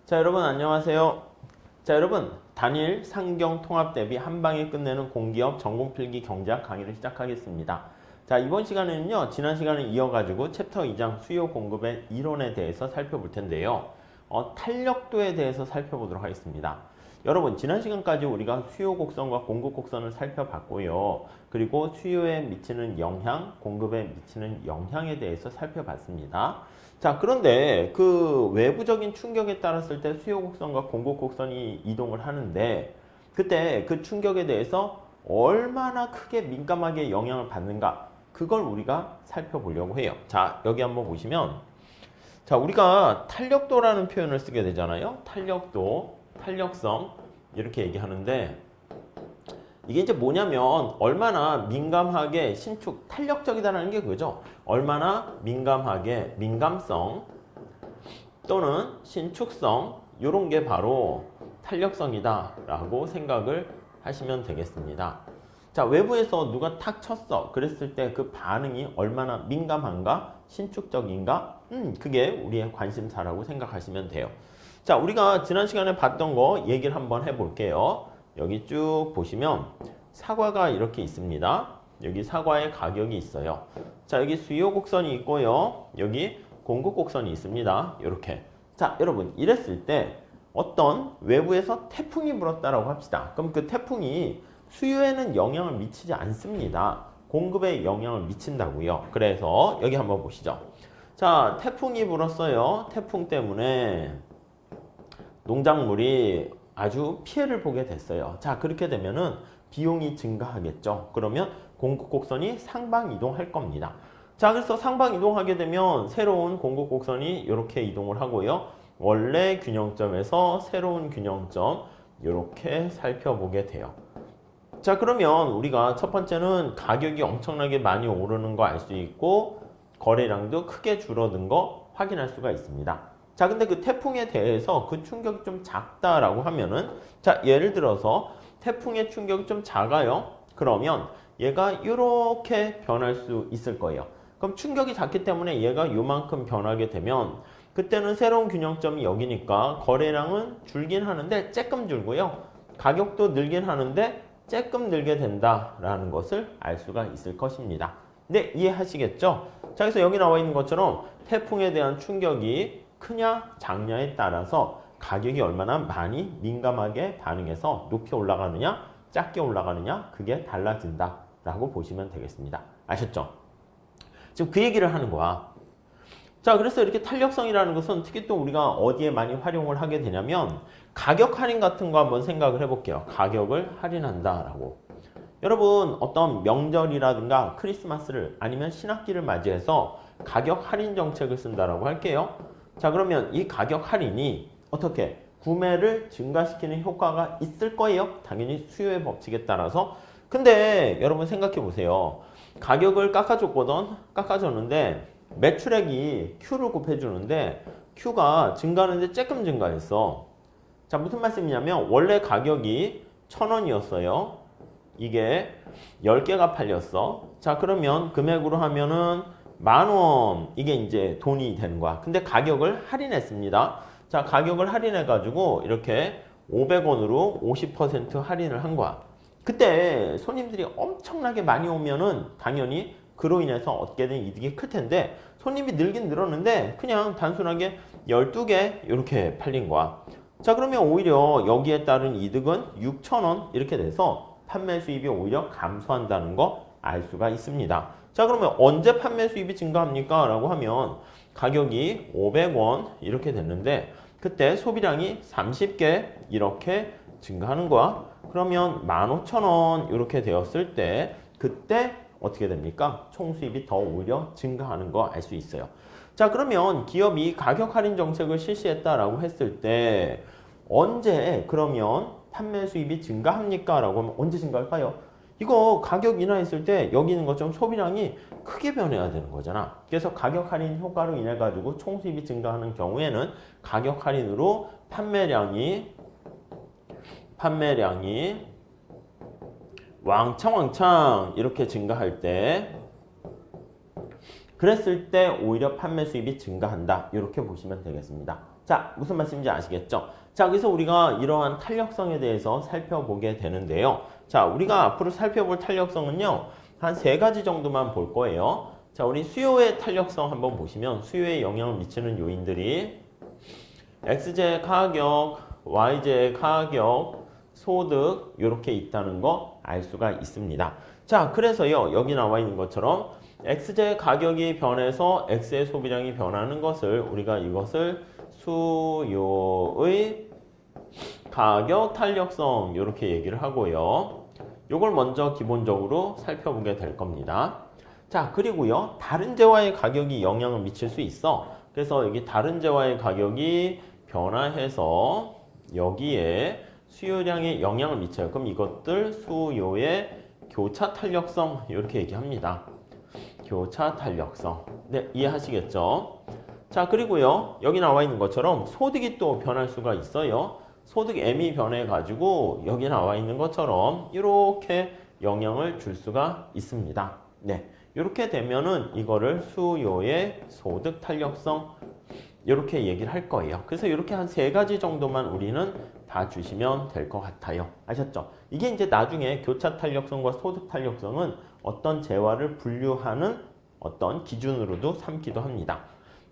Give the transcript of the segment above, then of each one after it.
자, 여러분 안녕하세요. 자, 여러분 단일 상경 통합 대비 한 방에 끝내는 공기업 전공필기 경제학 강의를 시작하겠습니다. 자, 이번 시간에는요, 지난 시간을 이어가지고 챕터 2장 수요 공급의 이론에 대해서 살펴볼 텐데요. 탄력도에 대해서 살펴보도록 하겠습니다. 여러분, 지난 시간까지 우리가 수요 곡선과 공급 곡선을 살펴봤고요. 그리고 수요에 미치는 영향, 공급에 미치는 영향에 대해서 살펴봤습니다. 자, 그런데 그 외부적인 충격에 따랐을 때 수요 곡선과 공급 곡선이 이동을 하는데, 그때 그 충격에 대해서 얼마나 크게 민감하게 영향을 받는가, 그걸 우리가 살펴보려고 해요. 자, 여기 한번 보시면, 자, 우리가 탄력도라는 표현을 쓰게 되잖아요. 탄력도, 탄력성 이렇게 얘기하는데, 이게 이제 뭐냐면 얼마나 민감하게 신축, 탄력적이다라는 게 그거죠. 얼마나 민감하게, 민감성 또는 신축성, 이런 게 바로 탄력성이다 라고 생각을 하시면 되겠습니다. 자, 외부에서 누가 탁 쳤어 그랬을 때 그 반응이 얼마나 민감한가, 신축적인가, 그게 우리의 관심사라고 생각하시면 돼요. 자, 우리가 지난 시간에 봤던 거 얘기를 한번 해볼게요. 여기 쭉 보시면 사과가 이렇게 있습니다. 여기 사과의 가격이 있어요. 자, 여기 수요 곡선이 있고요. 여기 공급 곡선이 있습니다. 이렇게. 자, 여러분, 이랬을 때 어떤 외부에서 태풍이 불었다라고 합시다. 그럼 그 태풍이 수요에는 영향을 미치지 않습니다. 공급에 영향을 미친다고요. 그래서 여기 한번 보시죠. 자, 태풍이 불었어요. 태풍 때문에 농작물이 아주 피해를 보게 됐어요. 자, 그렇게 되면은 비용이 증가하겠죠. 그러면 공급 곡선이 상방 이동할 겁니다. 자, 그래서 상방 이동하게 되면 새로운 공급 곡선이 이렇게 이동을 하고요. 원래 균형점에서 새로운 균형점 이렇게 살펴보게 돼요. 자, 그러면 우리가 첫 번째는 가격이 엄청나게 많이 오르는 거 알 수 있고 거래량도 크게 줄어든 거 확인할 수가 있습니다. 자, 근데 그 태풍에 대해서 그 충격이 좀 작다라고 하면은, 자, 예를 들어서 태풍의 충격이 좀 작아요. 그러면 얘가 이렇게 변할 수 있을 거예요. 그럼 충격이 작기 때문에 얘가 요만큼 변하게 되면 그때는 새로운 균형점이 여기니까 거래량은 줄긴 하는데 조금 줄고요. 가격도 늘긴 하는데 조금 늘게 된다라는 것을 알 수가 있을 것입니다. 네, 이해하시겠죠? 자, 그래서 여기 나와 있는 것처럼 태풍에 대한 충격이 크냐 작냐에 따라서 가격이 얼마나 많이 민감하게 반응해서 높이 올라가느냐 작게 올라가느냐 그게 달라진다 라고 보시면 되겠습니다. 아셨죠? 지금 그 얘기를 하는 거야. 자, 그래서 이렇게 탄력성이라는 것은 특히 또 우리가 어디에 많이 활용을 하게 되냐면 가격 할인 같은 거 한번 생각을 해볼게요. 가격을 할인한다 라고. 여러분, 어떤 명절이라든가 크리스마스를 아니면 신학기를 맞이해서 가격 할인 정책을 쓴다라고 할게요. 자, 그러면 이 가격 할인이 어떻게 구매를 증가시키는 효과가 있을 거예요. 당연히 수요의 법칙에 따라서. 근데 여러분 생각해 보세요. 가격을 깎아줬는데 매출액이 Q를 곱해주는데 Q가 증가하는데 조금 증가했어. 자, 무슨 말씀이냐면 원래 가격이 1,000원이었어요. 이게 10개가 팔렸어. 자, 그러면 금액으로 하면은 10,000원, 이게 이제 돈이 되는 거야. 근데 가격을 할인했습니다. 자, 가격을 할인해가지고 이렇게 500원으로 50% 할인을 한 거야. 그때 손님들이 엄청나게 많이 오면은 당연히 그로 인해서 얻게 된 이득이 클 텐데 손님이 늘긴 늘었는데 그냥 단순하게 12개 이렇게 팔린 거야. 자, 그러면 오히려 여기에 따른 이득은 6,000원 이렇게 돼서 판매 수입이 오히려 감소한다는 거 알 수가 있습니다. 자, 그러면 언제 판매 수입이 증가합니까? 라고 하면 가격이 500원 이렇게 됐는데 그때 소비량이 30개 이렇게 증가하는 거야. 그러면 15,000원 이렇게 되었을 때 그때 어떻게 됩니까? 총 수입이 더 오히려 증가하는 거 알 수 있어요. 자, 그러면 기업이 가격 할인 정책을 실시했다라고 했을 때 언제 그러면 판매 수입이 증가합니까? 라고 하면 언제 증가할까요? 이거 가격 인하했을 때 여기 있는 것처럼 소비량이 크게 변해야 되는 거잖아. 그래서 가격 할인 효과로 인해 가지고 총 수입이 증가하는 경우에는 가격 할인으로 판매량이 왕창 이렇게 증가할 때 그랬을 때 오히려 판매 수입이 증가한다. 이렇게 보시면 되겠습니다. 자, 무슨 말씀인지 아시겠죠? 자, 그래서 우리가 이러한 탄력성에 대해서 살펴보게 되는데요. 자, 우리가 앞으로 살펴볼 탄력성은요. 한 3가지 정도만 볼 거예요. 자, 우리 수요의 탄력성 한번 보시면 수요에 영향을 미치는 요인들이 XJ 가격, YJ 가격, 소득 이렇게 있다는 거 알 수가 있습니다. 자, 그래서요. 여기 나와 있는 것처럼 XJ 가격이 변해서 X의 소비량이 변하는 것을 우리가 이것을 수요의 가격 탄력성 이렇게 얘기를 하고요. 이걸 먼저 기본적으로 살펴보게 될 겁니다. 자, 그리고요. 다른 재화의 가격이 영향을 미칠 수 있어. 그래서 여기 다른 재화의 가격이 변화해서 여기에 수요량에 영향을 미쳐요. 그럼 이것들 수요의 교차 탄력성 이렇게 얘기합니다. 교차 탄력성. 네, 이해하시겠죠? 자, 그리고요. 여기 나와 있는 것처럼 소득이 또 변할 수가 있어요. 소득 M이 변해가지고 여기 나와 있는 것처럼 이렇게 영향을 줄 수가 있습니다. 네, 이렇게 되면은 이거를 수요의 소득 탄력성 이렇게 얘기를 할 거예요. 그래서 이렇게 한 3가지 정도만 우리는 봐주시면 될 것 같아요. 아셨죠? 이게 이제 나중에 교차 탄력성과 소득 탄력성은 어떤 재화를 분류하는 어떤 기준으로도 삼기도 합니다.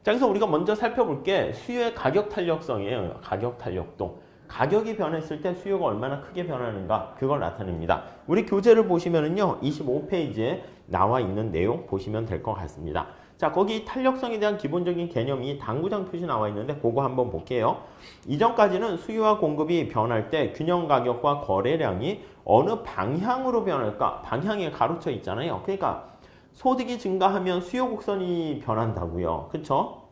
자, 그래서 우리가 먼저 살펴볼 게 수요의 가격 탄력성이에요. 가격 탄력도. 가격이 변했을 때 수요가 얼마나 크게 변하는가 그걸 나타냅니다. 우리 교재를 보시면은요 25페이지에 나와 있는 내용 보시면 될 것 같습니다. 자, 거기 탄력성에 대한 기본적인 개념이 당구장 표시 나와 있는데 그거 한번 볼게요. 이전까지는 수요와 공급이 변할 때 균형 가격과 거래량이 어느 방향으로 변할까? 방향에 가로쳐 있잖아요. 그러니까 소득이 증가하면 수요 곡선이 변한다고요. 그쵸?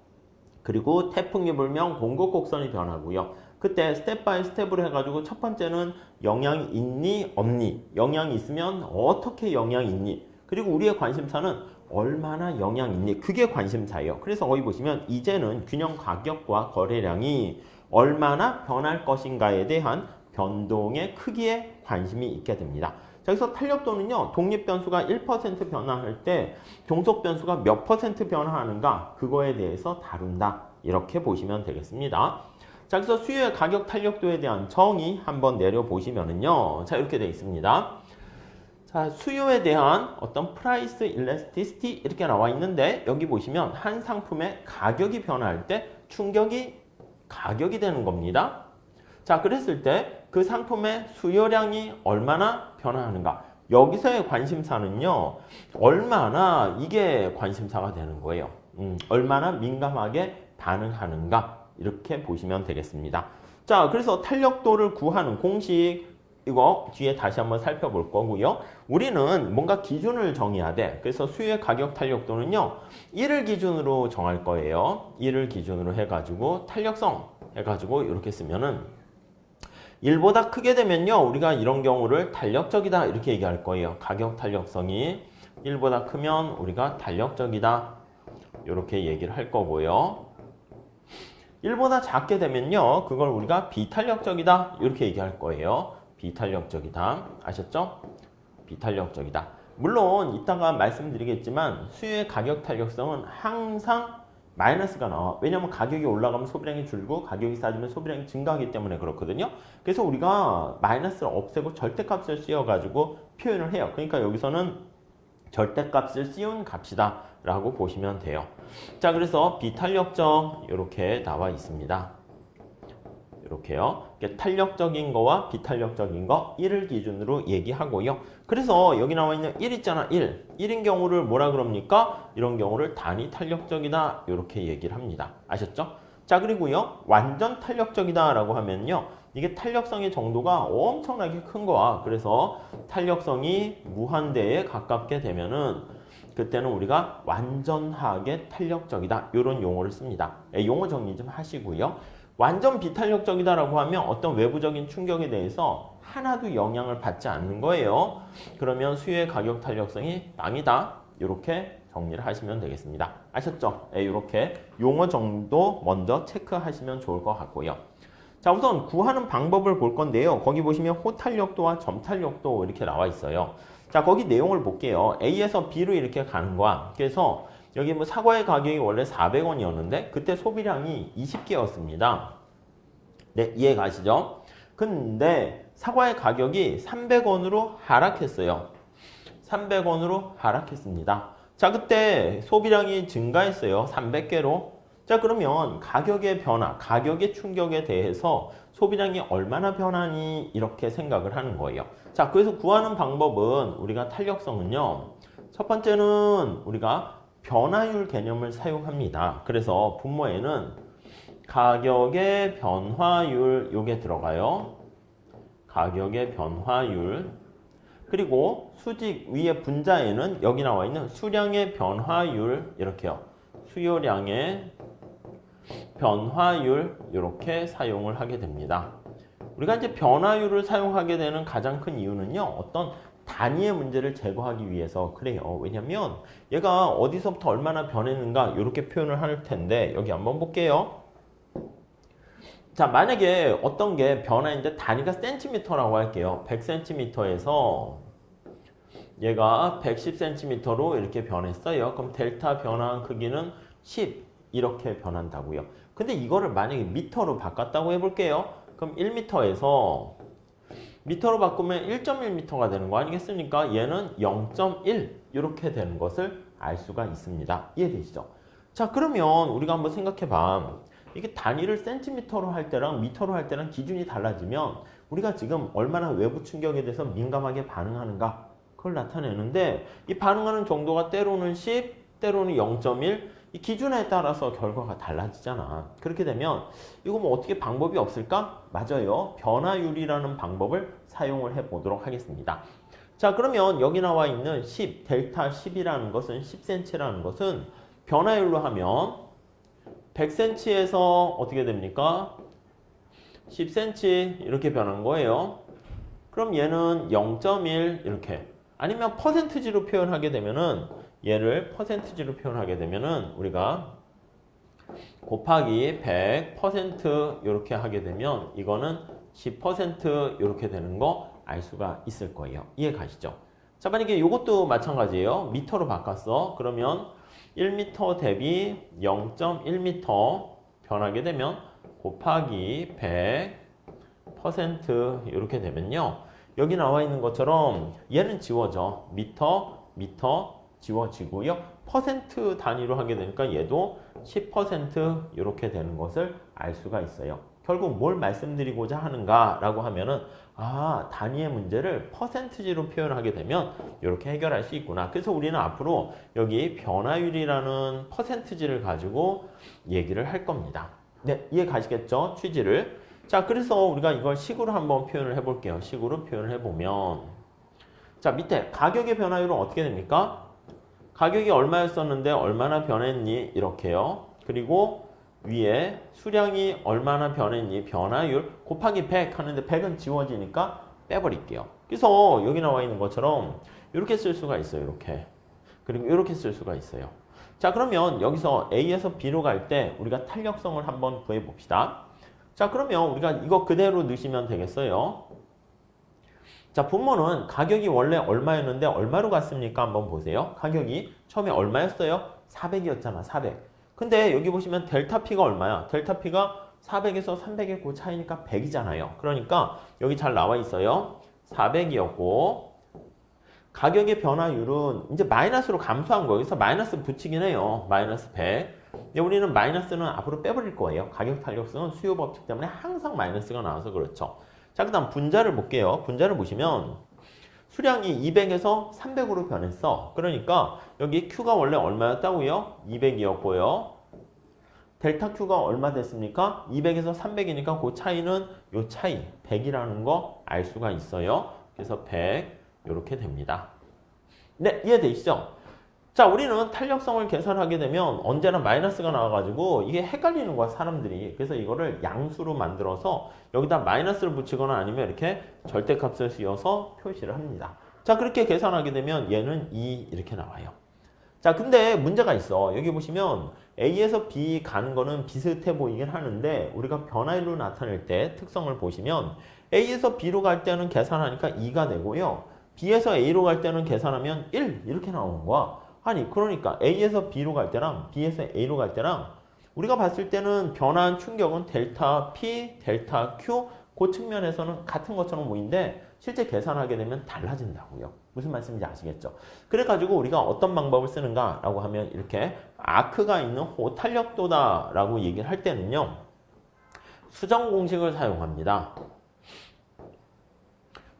그리고 태풍이 불면 공급 곡선이 변하고요. 그때 스텝 바이 스텝으로 해가지고 첫 번째는 영향이 있니 없니, 영향이 있으면 어떻게 영향이 있니, 그리고 우리의 관심사는 얼마나 영향이 있니, 그게 관심사예요. 그래서 거기 보시면 이제는 균형 가격과 거래량이 얼마나 변할 것인가에 대한 변동의 크기에 관심이 있게 됩니다. 자, 그래서 탄력도는요 독립 변수가 1% 변화할 때 종속 변수가 몇 % 변화하는가 그거에 대해서 다룬다, 이렇게 보시면 되겠습니다. 자, 그래서 수요의 가격 탄력도에 대한 정의 한번 내려보시면은요. 자, 이렇게 되어 있습니다. 자, 수요에 대한 어떤 프라이스 일레스티시티 이렇게 나와 있는데 여기 보시면 한 상품의 가격이 변화할 때 충격이 가격이 되는 겁니다. 자, 그랬을 때 그 상품의 수요량이 얼마나 변화하는가. 여기서의 관심사는요. 얼마나 이게 관심사가 되는 거예요. 얼마나 민감하게 반응하는가. 이렇게 보시면 되겠습니다. 자, 그래서 탄력도를 구하는 공식 이거 뒤에 다시 한번 살펴볼 거고요. 우리는 뭔가 기준을 정해야 돼. 그래서 수요의 가격 탄력도는요. 1을 기준으로 정할 거예요. 1을 기준으로 해가지고 탄력성 해가지고 이렇게 쓰면은 1보다 크게 되면요. 우리가 이런 경우를 탄력적이다 이렇게 얘기할 거예요. 가격 탄력성이 1보다 크면 우리가 탄력적이다 이렇게 얘기를 할 거고요. 1보다 작게 되면요. 그걸 우리가 비탄력적이다 이렇게 얘기할 거예요. 비탄력적이다. 아셨죠? 비탄력적이다. 물론 이따가 말씀드리겠지만 수요의 가격 탄력성은 항상 마이너스가 나와. 왜냐하면 가격이 올라가면 소비량이 줄고 가격이 싸지면 소비량이 증가하기 때문에 그렇거든요. 그래서 우리가 마이너스를 없애고 절대값을 씌워가지고 표현을 해요. 그러니까 여기서는 절대값을 씌운 값이다 라고 보시면 돼요. 자, 그래서 비탄력적 이렇게 나와 있습니다. 이렇게요. 탄력적인 거와 비탄력적인 거 1을 기준으로 얘기하고요. 그래서 여기 나와 있는 1 있잖아. 1인 경우를 뭐라 그럽니까? 이런 경우를 단위 탄력적이다 이렇게 얘기를 합니다. 아셨죠? 자, 그리고요. 완전 탄력적이다 라고 하면요. 이게 탄력성의 정도가 엄청나게 큰 거야. 그래서 탄력성이 무한대에 가깝게 되면은 그때는 우리가 완전하게 탄력적이다 이런 용어를 씁니다. 용어 정리 좀 하시고요. 완전 비탄력적이다라고 하면 어떤 외부적인 충격에 대해서 하나도 영향을 받지 않는 거예요. 그러면 수요의 가격 탄력성이 빵이다. 이렇게 정리를 하시면 되겠습니다. 아셨죠? 이렇게 용어 정도 먼저 체크하시면 좋을 것 같고요. 자, 우선 구하는 방법을 볼 건데요. 거기 보시면 호탄력도와 점탄력도 이렇게 나와 있어요. 자, 거기 내용을 볼게요. A에서 B로 이렇게 가는 거야. 그래서 여기 뭐 사과의 가격이 원래 400원이었는데 그때 소비량이 20개였습니다. 네, 이해 가시죠? 근데 사과의 가격이 300원으로 하락했어요. 300원으로 하락했습니다. 자, 그때 소비량이 증가했어요. 300개로. 자, 그러면 가격의 변화, 가격의 충격에 대해서 소비량이 얼마나 변하니 이렇게 생각을 하는 거예요. 자, 그래서 구하는 방법은 우리가 탄력성은요. 첫 번째는 우리가 변화율 개념을 사용합니다. 그래서 분모에는 가격의 변화율 요게 들어가요. 가격의 변화율. 그리고 수직 위에 분자에는 여기 나와 있는 수량의 변화율 이렇게요. 수요량의 변화율 이렇게 사용을 하게 됩니다. 우리가 이제 변화율을 사용하게 되는 가장 큰 이유는요. 어떤 단위의 문제를 제거하기 위해서 그래요. 왜냐면 얘가 어디서부터 얼마나 변했는가 이렇게 표현을 할 텐데 여기 한번 볼게요. 자, 만약에 어떤 게 변화인데 단위가 cm라고 할게요. 100cm에서 얘가 110cm로 이렇게 변했어요. 그럼 델타 변화한 크기는 10 이렇게 변한다고요. 근데 이거를 만약에 미터로 바꿨다고 해볼게요. 그럼 1m에서 미터로 바꾸면 1.1m가 되는 거 아니겠습니까? 얘는 0.1 이렇게 되는 것을 알 수가 있습니다. 이해되시죠? 자, 그러면 우리가 한번 생각해 봐. 이게 단위를 센티미터로 할 때랑 미터로 할 때랑 기준이 달라지면 우리가 지금 얼마나 외부 충격에 대해서 민감하게 반응하는가 그걸 나타내는데 이 반응하는 정도가 때로는 10, 때로는 0.1 이 기준에 따라서 결과가 달라지잖아. 그렇게 되면 이거 뭐 어떻게 방법이 없을까? 맞아요. 변화율이라는 방법을 사용을 해보도록 하겠습니다. 자, 그러면 여기 나와 있는 10, 델타 10이라는 것은 10cm라는 것은 변화율로 하면 100cm에서 어떻게 됩니까? 10cm 이렇게 변한 거예요. 그럼 얘는 0.1 이렇게 아니면 퍼센트지로 표현하게 되면은 얘를 퍼센트지로 표현하게 되면은 우리가 곱하기 100% 이렇게 하게 되면 이거는 10% 이렇게 되는 거 알 수가 있을 거예요. 이해 가시죠? 자, 만약에 이것도 마찬가지예요. 미터로 바꿨어. 그러면 1m 대비 0.1m 변하게 되면 곱하기 100% 이렇게 되면요. 여기 나와 있는 것처럼 얘는 지워져. 미터 지워지고요. 퍼센트 단위로 하게 되니까 얘도 10% 이렇게 되는 것을 알 수가 있어요. 결국 뭘 말씀드리고자 하는가라고 하면은 단위의 문제를 퍼센트지로 표현하게 되면 이렇게 해결할 수 있구나. 그래서 우리는 앞으로 여기 변화율이라는 퍼센트지를 가지고 얘기를 할 겁니다. 네, 이해 가시겠죠? 취지를. 자, 그래서 우리가 이걸 식으로 한번 표현을 해볼게요. 식으로 표현을 해보면 자, 밑에 가격의 변화율은 어떻게 됩니까? 가격이 얼마였었는데 얼마나 변했니? 이렇게요. 그리고 위에 수량이 얼마나 변했니? 변화율 곱하기 100 하는데 100은 지워지니까 빼버릴게요. 그래서 여기 나와 있는 것처럼 이렇게 쓸 수가 있어요. 이렇게. 그리고 이렇게 쓸 수가 있어요. 자, 그러면 여기서 A에서 B로 갈 때 우리가 탄력성을 한번 구해봅시다. 자, 그러면 우리가 이거 그대로 넣으시면 되겠어요. 자, 분모는 가격이 원래 얼마였는데 얼마로 갔습니까? 한번 보세요. 가격이 처음에 얼마였어요? 400이었잖아. 400. 근데 여기 보시면 델타 P가 얼마야? 델타 P가 400에서 300의 그 차이니까 100이잖아요. 그러니까 여기 잘 나와 있어요. 400이었고 가격의 변화율은 이제 마이너스로 감소한 거예요. 여기서 마이너스 붙이긴 해요. 마이너스 100. 근데 우리는 마이너스는 앞으로 빼버릴 거예요. 가격 탄력성은 수요 법칙 때문에 항상 마이너스가 나와서 그렇죠. 자, 그 다음 분자를 볼게요. 분자를 보시면 수량이 200에서 300으로 변했어. 그러니까 여기 Q가 원래 얼마였다고요? 200이었고요. 델타 Q가 얼마 됐습니까? 200에서 300이니까 그 차이는 요 차이 100이라는 거 알 수가 있어요. 그래서 100 이렇게 됩니다. 네, 이해되시죠? 자, 우리는 탄력성을 계산하게 되면 언제나 마이너스가 나와가지고 이게 헷갈리는 거야, 사람들이. 그래서 이거를 양수로 만들어서 여기다 마이너스를 붙이거나 아니면 이렇게 절대값을 씌워서 표시를 합니다. 자, 그렇게 계산하게 되면 얘는 2 이렇게 나와요. 자, 근데 문제가 있어. 여기 보시면 A에서 B 가는 거는 비슷해 보이긴 하는데 우리가 변화율로 나타낼 때 특성을 보시면 A에서 B로 갈 때는 계산하니까 2가 되고요. B에서 A로 갈 때는 계산하면 1 이렇게 나오는 거야. 아니 그러니까 A에서 B로 갈 때랑 B에서 A로 갈 때랑 우리가 봤을 때는 변화한 충격은 델타 P, 델타 Q 그 측면에서는 같은 것처럼 보이는데 실제 계산하게 되면 달라진다고요. 무슨 말씀인지 아시겠죠? 그래가지고 우리가 어떤 방법을 쓰는가라고 하면 이렇게 아크가 있는 호탄력도다라고 얘기를 할 때는요. 수정 공식을 사용합니다.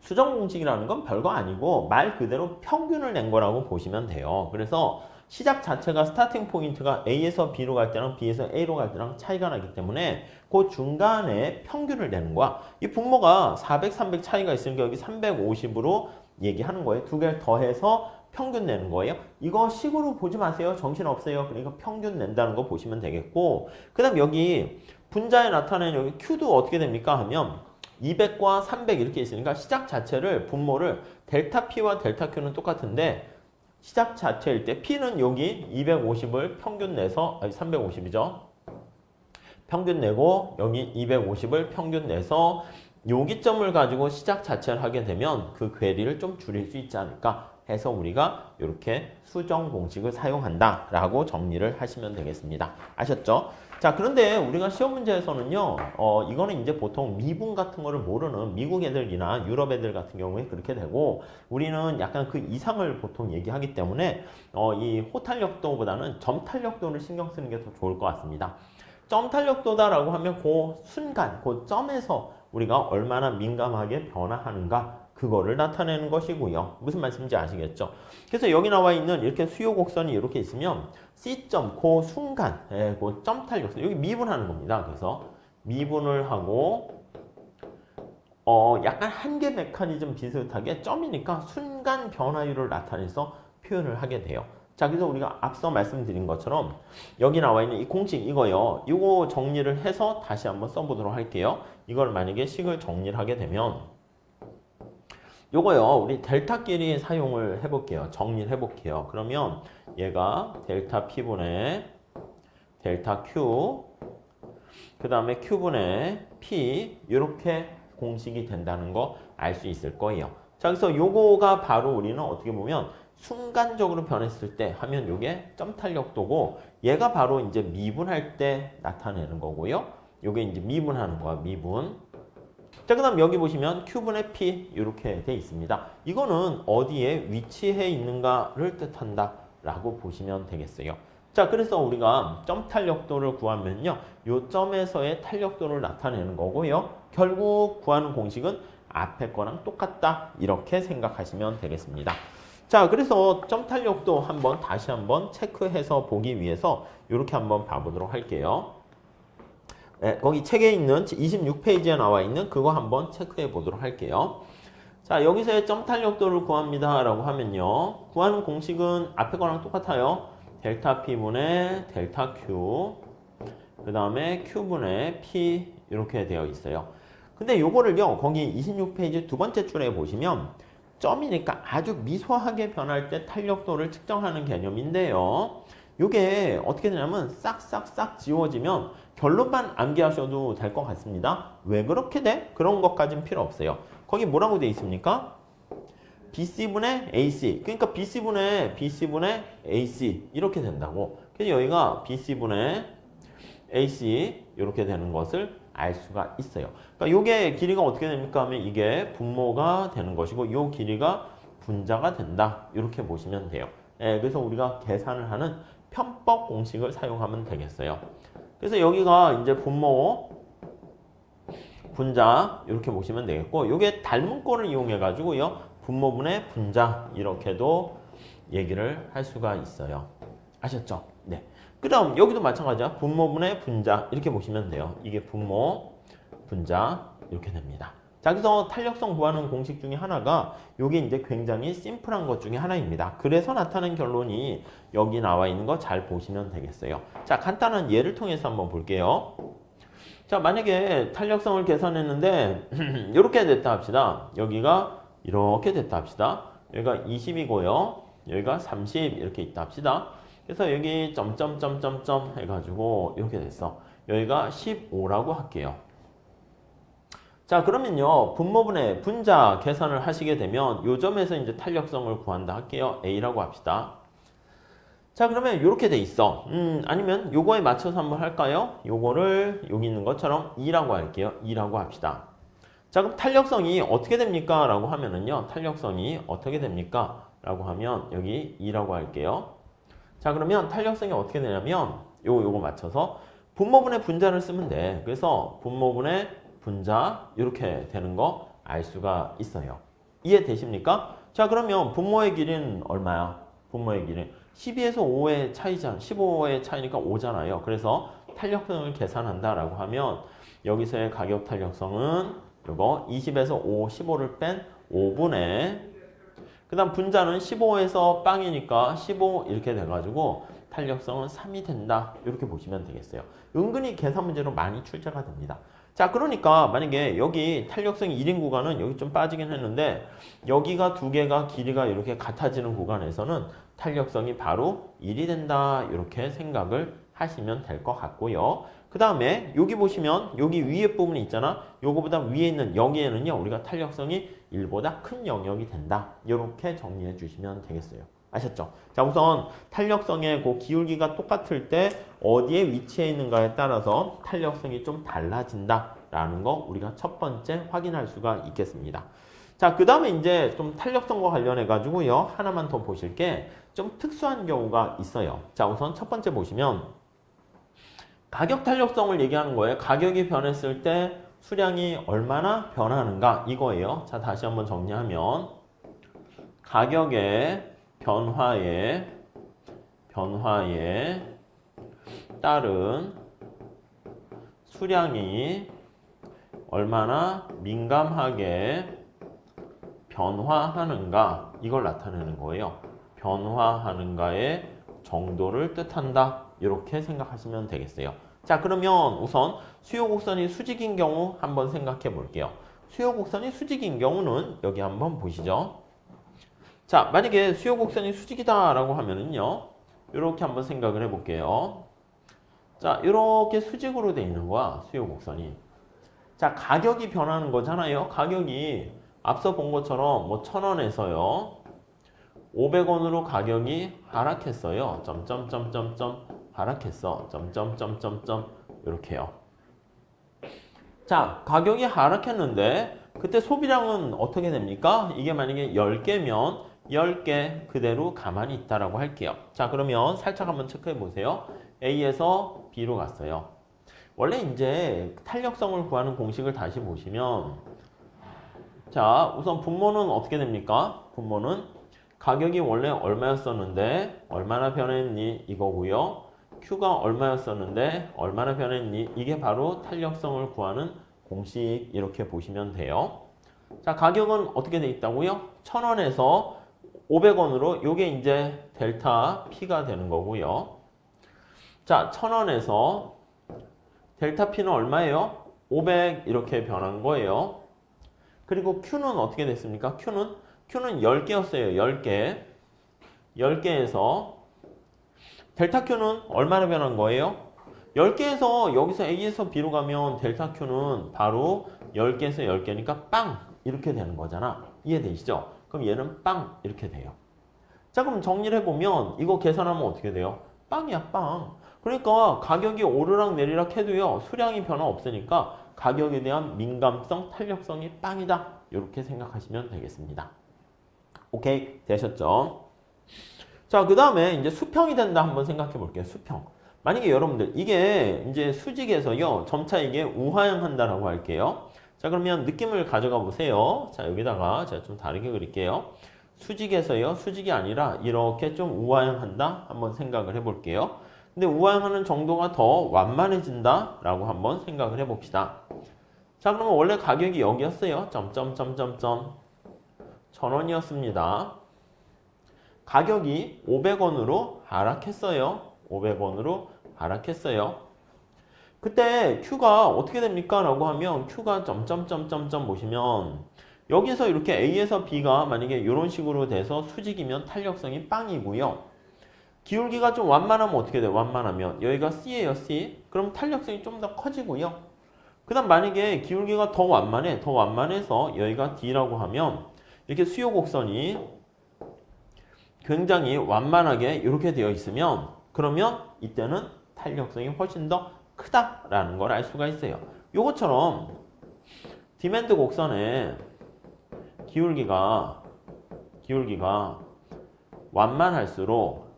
수정 공식이라는 건 별거 아니고 말 그대로 평균을 낸 거라고 보시면 돼요. 그래서 시작 자체가 스타팅 포인트가 A에서 B로 갈 때랑 B에서 A로 갈 때랑 차이가 나기 때문에 그 중간에 평균을 내는 거야. 이 분모가 400, 300 차이가 있으니까 여기 350으로 얘기하는 거예요. 두 개를 더해서 평균 내는 거예요. 이거 식으로 보지 마세요. 정신 없어요. 그러니까 평균 낸다는 거 보시면 되겠고 그 다음 여기 분자에 나타내는 여기 Q도 어떻게 됩니까? 하면 200과 300 이렇게 있으니까 시작 자체를 분모를 델타 P와 델타 Q는 똑같은데 시작 자체일 때 P는 여기 250을 평균 내서 350이죠. 평균 내고 여기 250을 평균 내서 요기점을 가지고 시작 자체를 하게 되면 그 괴리를 좀 줄일 수 있지 않을까 해서 우리가 이렇게 수정 공식을 사용한다라고 정리를 하시면 되겠습니다. 아셨죠? 자, 그런데 우리가 시험 문제에서는요, 이거는 이제 보통 미분 같은 거를 모르는 미국 애들이나 유럽 애들 같은 경우에 그렇게 되고, 우리는 약간 그 이상을 보통 얘기하기 때문에, 이 호탄력도보다는 점탄력도를 신경 쓰는 게 더 좋을 것 같습니다. 점탄력도다라고 하면 그 순간, 그 점에서 우리가 얼마나 민감하게 변화하는가, 그거를 나타내는 것이고요. 무슨 말씀인지 아시겠죠? 그래서 여기 나와 있는 이렇게 수요 곡선이 이렇게 있으면 C점, 그 순간, 그 점 탄력선, 여기 미분하는 겁니다. 그래서 미분을 하고 약간 한계 메커니즘 비슷하게 점이니까 순간 변화율을 나타내서 표현을 하게 돼요. 자, 그래서 우리가 앞서 말씀드린 것처럼 여기 나와 있는 이 공식 이거요. 이거 정리를 해서 다시 한번 써보도록 할게요. 이걸 만약에 식을 정리를 하게 되면 요거요, 우리 델타끼리 사용을 해볼게요. 정리를 해볼게요. 그러면 얘가 델타 P분의 델타 Q, 그 다음에 Q분의 P, 이렇게 공식이 된다는 거 알 수 있을 거예요. 자, 그래서 요거가 바로 우리는 어떻게 보면 순간적으로 변했을 때 하면 요게 점탄력도고, 얘가 바로 이제 미분할 때 나타내는 거고요. 요게 이제 미분하는 거야, 미분. 자, 그 다음 여기 보시면 Q분의 P 이렇게 돼 있습니다. 이거는 어디에 위치해 있는가를 뜻한다 라고 보시면 되겠어요. 자, 그래서 우리가 점 탄력도를 구하면요, 요 점에서의 탄력도를 나타내는 거고요. 결국 구하는 공식은 앞에 거랑 똑같다 이렇게 생각하시면 되겠습니다. 자, 그래서 점 탄력도 다시 한번 체크해서 보기 위해서 이렇게 한번 봐보도록 할게요. 네, 거기 책에 있는 26페이지에 나와 있는 그거 한번 체크해 보도록 할게요. 자, 여기서의 점 탄력도를 구합니다 라고 하면요, 구하는 공식은 앞에 거랑 똑같아요. 델타 P분의 델타 Q, 그 다음에 Q분의 P 이렇게 되어 있어요. 근데 요거를요, 거기 26페이지 두 번째 줄에 보시면 점이니까 아주 미소하게 변할 때 탄력도를 측정하는 개념인데요, 요게 어떻게 되냐면 싹싹싹 지워지면 결론만 암기하셔도 될 것 같습니다. 왜 그렇게 돼? 그런 것까지는 필요 없어요. 거기 뭐라고 돼 있습니까? BC분의 AC. 그러니까 BC분의 AC 이렇게 된다고. 그래서 여기가 BC분의 AC 이렇게 되는 것을 알 수가 있어요. 그러니까 요게 길이가 어떻게 됩니까 하면 이게 분모가 되는 것이고 요 길이가 분자가 된다. 이렇게 보시면 돼요. 그래서 우리가 계산을 하는 편법 공식을 사용하면 되겠어요. 그래서 여기가 이제 분모, 분자 이렇게 보시면 되겠고, 요게 닮은 꼴을 이용해 가지고요, 분모분의 분자 이렇게도 얘기를 할 수가 있어요. 아셨죠? 네. 그다음 여기도 마찬가지야. 분모분의 분자 이렇게 보시면 돼요. 이게 분모, 분자 이렇게 됩니다. 자, 그래서 탄력성 구하는 공식 중에 하나가 요게 이제 굉장히 심플한 것 중에 하나입니다. 그래서 나타낸 결론이 여기 나와 있는 거 잘 보시면 되겠어요. 자, 간단한 예를 통해서 한번 볼게요. 자, 만약에 탄력성을 계산했는데 이렇게 됐다 합시다. 여기가 이렇게 됐다 합시다. 여기가 20이고요. 여기가 30 이렇게 있다 합시다. 그래서 여기 점점점점점 해가지고 이렇게 됐어. 여기가 15라고 할게요. 자, 그러면요, 분모분의 분자 계산을 하시게 되면 요 점에서 이제 탄력성을 구한다 할게요. A라고 합시다. 자, 그러면 이렇게 돼 있어. 아니면 요거에 맞춰서 한번 할까요? 요거를 여기 있는 것처럼 2라고 할게요. 2라고 합시다. 자, 그럼 탄력성이 어떻게 됩니까? 라고 하면은요. 탄력성이 어떻게 됩니까? 라고 하면 여기 2라고 할게요. 자, 그러면 탄력성이 어떻게 되냐면 요거 맞춰서 분모분의 분자를 쓰면 돼. 그래서 분모분의 분자 이렇게 되는 거 알 수가 있어요. 이해되십니까? 자, 그러면 분모의 길이는 얼마야? 분모의 길이는 12에서 5의 차이잖아. 15의 차이니까 5잖아요. 그래서 탄력성을 계산한다라고 하면 여기서의 가격 탄력성은 요거 20에서 5, 15를 뺀 5분의 그 다음 분자는 15에서 빵이니까 15 이렇게 돼가지고 탄력성은 3이 된다. 이렇게 보시면 되겠어요. 은근히 계산 문제로 많이 출제가 됩니다. 자, 그러니까 만약에 여기 탄력성이 1인 구간은 여기 좀 빠지긴 했는데 여기가 두 개가 길이가 이렇게 같아지는 구간에서는 탄력성이 바로 1이 된다. 이렇게 생각을 하시면 될 것 같고요. 그 다음에 여기 보시면 여기 위에 부분이 있잖아. 요거보다 위에 있는 여기에는요. 우리가 탄력성이 1보다 큰 영역이 된다. 이렇게 정리해 주시면 되겠어요. 아셨죠? 자, 우선 탄력성의 그 기울기가 똑같을 때 어디에 위치해 있는가에 따라서 탄력성이 좀 달라진다라는 거 우리가 첫 번째 확인할 수가 있겠습니다. 자, 그 다음에 이제 좀 탄력성과 관련해 가지고요. 하나만 더 보실 게 좀 특수한 경우가 있어요. 자, 우선 첫 번째 보시면 가격 탄력성을 얘기하는 거예요. 가격이 변했을 때 수량이 얼마나 변하는가 이거예요. 자, 다시 한번 정리하면 가격의 변화에 따른 수량이 얼마나 민감하게 변화하는가 이걸 나타내는 거예요. 변화하는가의 정도를 뜻한다. 이렇게 생각하시면 되겠어요. 자, 그러면 우선 수요 곡선이 수직인 경우 한번 생각해 볼게요. 수요 곡선이 수직인 경우는 여기 한번 보시죠. 자, 만약에 수요 곡선이 수직이다라고 하면은요. 이렇게 한번 생각을 해 볼게요. 자, 이렇게 수직으로 돼 있는 거야. 수요 곡선이. 자, 가격이 변하는 거잖아요. 가격이 앞서 본 것처럼 뭐 1,000원에서요. 500원으로 가격이 하락했어요. 점점점점점 하락했어. 점점점점점 이렇게요. 자, 가격이 하락했는데 그때 소비량은 어떻게 됩니까? 이게 만약에 10개면 10개 그대로 가만히 있다라고 할게요. 자, 그러면 살짝 한번 체크해 보세요. A에서 B로 갔어요. 원래 이제 탄력성을 구하는 공식을 다시 보시면 자, 우선 분모는 어떻게 됩니까? 분모는 가격이 원래 얼마였었는데 얼마나 변했니 이거고요. Q가 얼마였었는데 얼마나 변했니 이게 바로 탄력성을 구하는 공식 이렇게 보시면 돼요. 자, 가격은 어떻게 돼 있다고요? 1,000원에서 500원으로 요게 이제 델타 P가 되는 거고요. 자, 1,000원에서 델타 P는 얼마예요? 500 이렇게 변한 거예요. 그리고 Q는 어떻게 됐습니까? Q는 10개였어요. 10개. 10개에서 델타 Q는 얼마나 변한 거예요? 10개에서 여기서 A에서 B로 가면 델타 Q는 바로 10개에서 10개니까 빵! 이렇게 되는 거잖아. 이해되시죠? 그럼 얘는 빵! 이렇게 돼요. 자, 그럼 정리를 해보면 이거 계산하면 어떻게 돼요? 빵이야, 빵. 그러니까 가격이 오르락 내리락 해도요. 수량이 변화 없으니까 가격에 대한 민감성, 탄력성이 빵이다. 이렇게 생각하시면 되겠습니다. 오케이, 되셨죠? 자, 그 다음에 이제 수평이 된다 한번 생각해 볼게요. 수평. 만약에 여러분들 이게 이제 수직에서요. 점차 이게 우하향 한다라고 할게요. 자, 그러면 느낌을 가져가 보세요. 자, 여기다가 제가 좀 다르게 그릴게요. 수직에서요. 수직이 아니라 이렇게 좀 우하향 한다 한번 생각을 해 볼게요. 근데 우하향하는 정도가 더 완만해진다 라고 한번 생각을 해 봅시다. 자, 그러면 원래 가격이 여기였어요. 점점점점점 1,000원이었습니다. 가격이 500원으로 하락했어요. 500원으로 하락했어요. 그때 Q가 어떻게 됩니까? 라고 하면 Q가 점점점점점 보시면 여기서 이렇게 A에서 B가 만약에 이런 식으로 돼서 수직이면 탄력성이 빵이고요. 기울기가 좀 완만하면 어떻게 돼요? 완만하면 여기가 C예요. C. 그럼 탄력성이 좀 더 커지고요. 그 다음 만약에 기울기가 더 완만해. 더 완만해서 여기가 D라고 하면 이렇게 수요 곡선이 굉장히 완만하게 이렇게 되어 있으면 그러면 이때는 탄력성이 훨씬 더 크다라는 걸 알 수가 있어요. 요것처럼 디맨드 곡선의 기울기가 완만할수록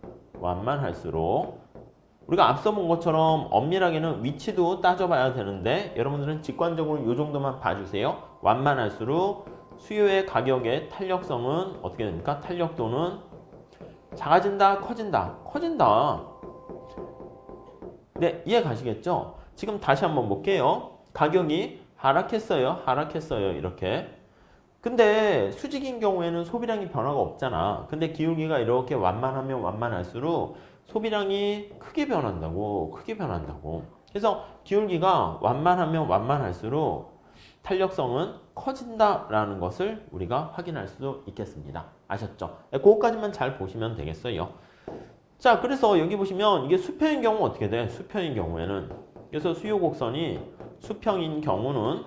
우리가 앞서 본 것처럼 엄밀하게는 위치도 따져봐야 되는데 여러분들은 직관적으로 이 정도만 봐주세요. 완만할수록 수요의 가격의 탄력성은 어떻게 됩니까? 탄력도는 작아진다, 커진다. 네, 이해 가시겠죠? 지금 다시 한번 볼게요. 가격이 하락했어요. 이렇게. 근데 수직인 경우에는 소비량이 변화가 없잖아. 근데 기울기가 이렇게 완만하면 완만할수록 소비량이 크게 변한다고. 그래서 기울기가 완만하면 완만할수록 탄력성은 커진다라는 것을 우리가 확인할 수 있겠습니다. 아셨죠? 그것까지만 잘 보시면 되겠어요. 자, 그래서 여기 보시면 이게 수평인 경우 어떻게 돼? 수평인 경우에는. 그래서 수요 곡선이 수평인 경우는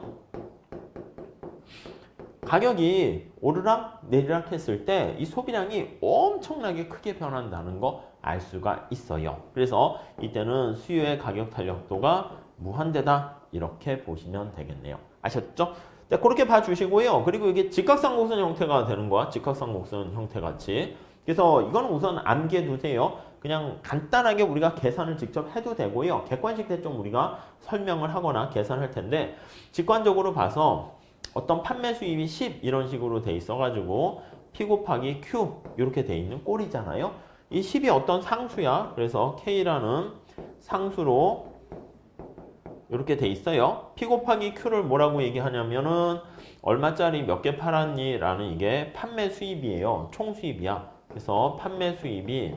가격이 오르락 내리락 했을 때 이 소비량이 엄청나게 크게 변한다는 거 알 수가 있어요. 그래서 이때는 수요의 가격 탄력도가 무한대다 이렇게 보시면 되겠네요. 아셨죠? 자, 그렇게 봐주시고요. 그리고 이게 직각삼곡선 형태가 되는 거야. 직각삼곡선 형태같이. 그래서 이거는 우선 암기해 두세요. 그냥 간단하게 우리가 계산을 직접 해도 되고요. 객관식 때 좀 우리가 설명을 하거나 계산할 텐데 직관적으로 봐서 어떤 판매 수입이 10 이런 식으로 돼 있어가지고 P 곱하기 Q 이렇게 돼 있는 꼴이잖아요. 이 10이 어떤 상수야. 그래서 K라는 상수로 이렇게 돼 있어요. P 곱하기 Q를 뭐라고 얘기하냐면은 얼마짜리 몇 개 팔았니? 라는 이게 판매 수입이에요. 총 수입이야. 그래서 판매 수입이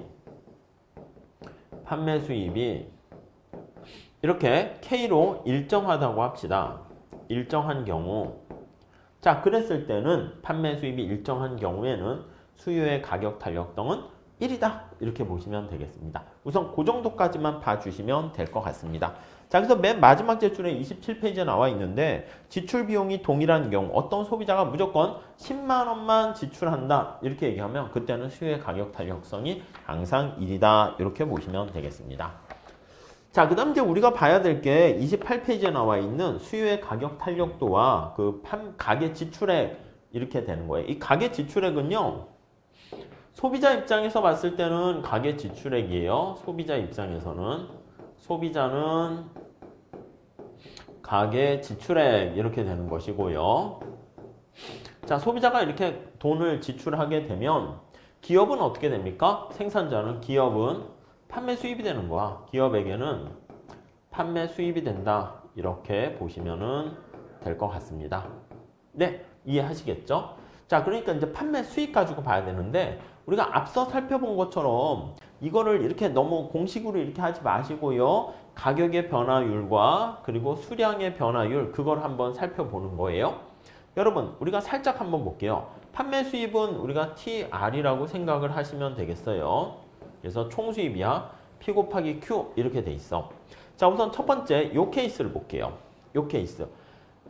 이렇게 K로 일정하다고 합시다. 일정한 경우. 자, 그랬을 때는 판매 수입이 일정한 경우에는 수요의 가격 탄력성은 1이다. 이렇게 보시면 되겠습니다. 우선 그 정도까지만 봐주시면 될 것 같습니다. 자, 그래서 맨 마지막 제출에 27페이지에 나와 있는데 지출 비용이 동일한 경우 어떤 소비자가 무조건 10만 원만 지출한다. 이렇게 얘기하면 그때는 수요의 가격 탄력성이 항상 1이다. 이렇게 보시면 되겠습니다. 자, 그 다음 이제 우리가 봐야 될 게 28페이지에 나와 있는 수요의 가격 탄력도와 그 가계 지출액 이렇게 되는 거예요. 이 가계 지출액은요. 소비자 입장에서 봤을 때는 가계 지출액이에요. 소비자 입장에서는 소비자는 가계 지출액 이렇게 되는 것이고요. 자, 소비자가 이렇게 돈을 지출하게 되면 기업은 어떻게 됩니까? 생산자는 기업은 판매 수입이 되는 거야. 기업에게는 판매 수입이 된다. 이렇게 보시면은 될 것 같습니다. 네, 이해하시겠죠? 자, 그러니까 이제 판매 수익 가지고 봐야 되는데 우리가 앞서 살펴본 것처럼 이거를 이렇게 너무 공식으로 이렇게 하지 마시고요. 가격의 변화율과 그리고 수량의 변화율 그걸 한번 살펴보는 거예요. 여러분, 우리가 살짝 한번 볼게요. 판매 수입은 우리가 TR이라고 생각을 하시면 되겠어요. 그래서 총 수입이야. P 곱하기 Q 이렇게 돼 있어. 자, 우선 첫 번째 요 케이스를 볼게요. 요 케이스.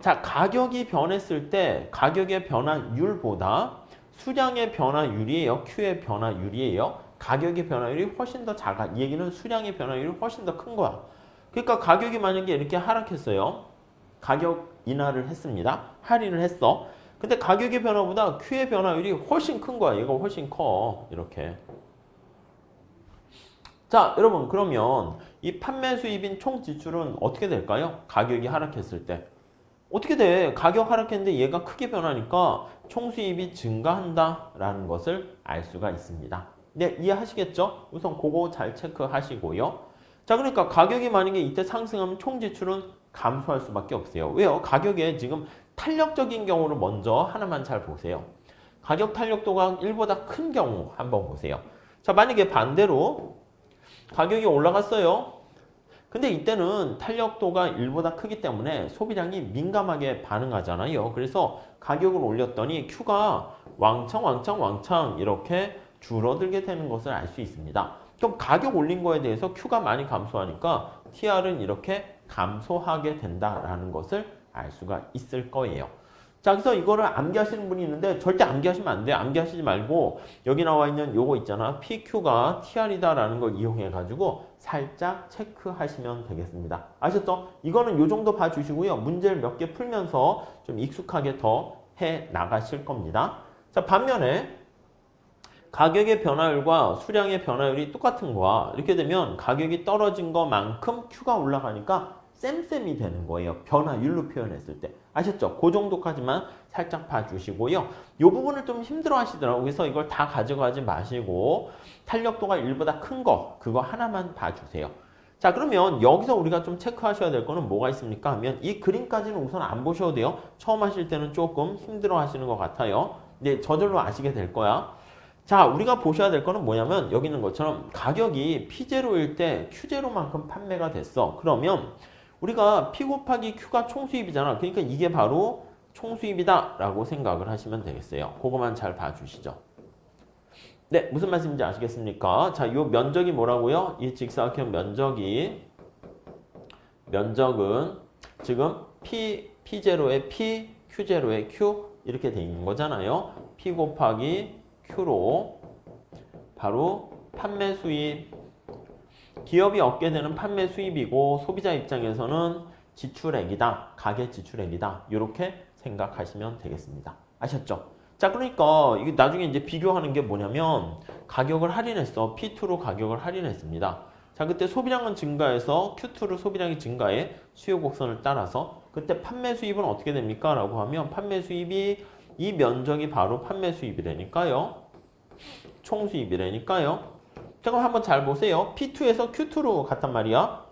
자, 가격이 변했을 때 가격의 변화율보다 수량의 변화율이에요. Q의 변화율이에요. 가격의 변화율이 훨씬 더 작아. 이 얘기는 수량의 변화율이 훨씬 더 큰 거야. 그러니까 가격이 만약에 이렇게 하락했어요. 가격 인하를 했습니다. 할인을 했어. 근데 가격의 변화보다 Q의 변화율이 훨씬 큰 거야. 얘가 훨씬 커. 이렇게. 자, 여러분, 그러면 이 판매 수입인 총 지출은 어떻게 될까요? 가격이 하락했을 때. 어떻게 돼? 가격 하락했는데 얘가 크게 변하니까 총 수입이 증가한다라는 것을 알 수가 있습니다. 네, 이해하시겠죠? 우선 그거 잘 체크하시고요. 자, 그러니까 가격이 만약에 이때 상승하면 총 지출은 감소할 수밖에 없어요. 왜요? 가격에 지금 탄력적인 경우를 먼저 하나만 잘 보세요. 가격 탄력도가 1보다 큰 경우 한번 보세요. 자, 만약에 반대로 가격이 올라갔어요. 근데 이때는 탄력도가 1보다 크기 때문에 소비량이 민감하게 반응하잖아요. 그래서 가격을 올렸더니 Q가 왕창 이렇게 줄어들게 되는 것을 알 수 있습니다. 그럼 가격 올린 거에 대해서 Q가 많이 감소하니까 TR은 이렇게 감소하게 된다라는 것을 알 수가 있을 거예요. 자, 그래서 이거를 암기하시는 분이 있는데 절대 암기하시면 안 돼요. 암기하시지 말고 여기 나와 있는 요거 있잖아. PQ가 TR이다라는 걸 이용해 가지고 살짝 체크하시면 되겠습니다. 아셨죠? 이거는 요 정도 봐주시고요. 문제를 몇 개 풀면서 좀 익숙하게 더 해 나가실 겁니다. 자, 반면에 가격의 변화율과 수량의 변화율이 똑같은 거야. 이렇게 되면 가격이 떨어진 것만큼 Q가 올라가니까 쌤쌤이 되는 거예요. 변화율로 표현했을 때. 아셨죠? 그 정도까지만 살짝 봐주시고요. 이 부분을 좀 힘들어 하시더라고요. 그래서 이걸 다 가져가지 마시고 탄력도가 1보다 큰 거, 그거 하나만 봐주세요. 자, 그러면 여기서 우리가 좀 체크하셔야 될 거는 뭐가 있습니까? 하면 이 그림까지는 우선 안 보셔도 돼요. 처음 하실 때는 조금 힘들어 하시는 것 같아요. 근데 저절로 아시게 될 거야. 자, 우리가 보셔야 될 거는 뭐냐면 여기 있는 것처럼 가격이 P0일 때 Q0만큼 판매가 됐어. 그러면 우리가 P 곱하기 Q가 총수입이잖아. 그러니까 이게 바로 총수입이다 라고 생각을 하시면 되겠어요. 그거만 잘 봐주시죠. 네, 무슨 말씀인지 아시겠습니까? 자, 요 면적이 뭐라고요? 이 직사각형 면적은 지금 P0에 P, Q0에 Q 이렇게 돼 있는 거잖아요. P 곱하기 Q로 바로 판매 수입, 기업이 얻게 되는 판매 수입이고 소비자 입장에서는 지출액이다, 가계 지출액이다 이렇게 생각하시면 되겠습니다. 아셨죠? 자, 그러니까 이게 나중에 이제 비교하는 게 뭐냐면 가격을 할인했어. P2로 가격을 할인했습니다. 자, 그때 소비량은 증가해서 Q2로 소비량이 증가해 수요 곡선을 따라서 그때 판매 수입은 어떻게 됩니까? 라고 하면 판매 수입이 이 면적이 바로 판매 수입이라니까요. 총 수입이라니까요. 자, 그럼 한번 잘 보세요. P2에서 Q2로 갔단 말이야.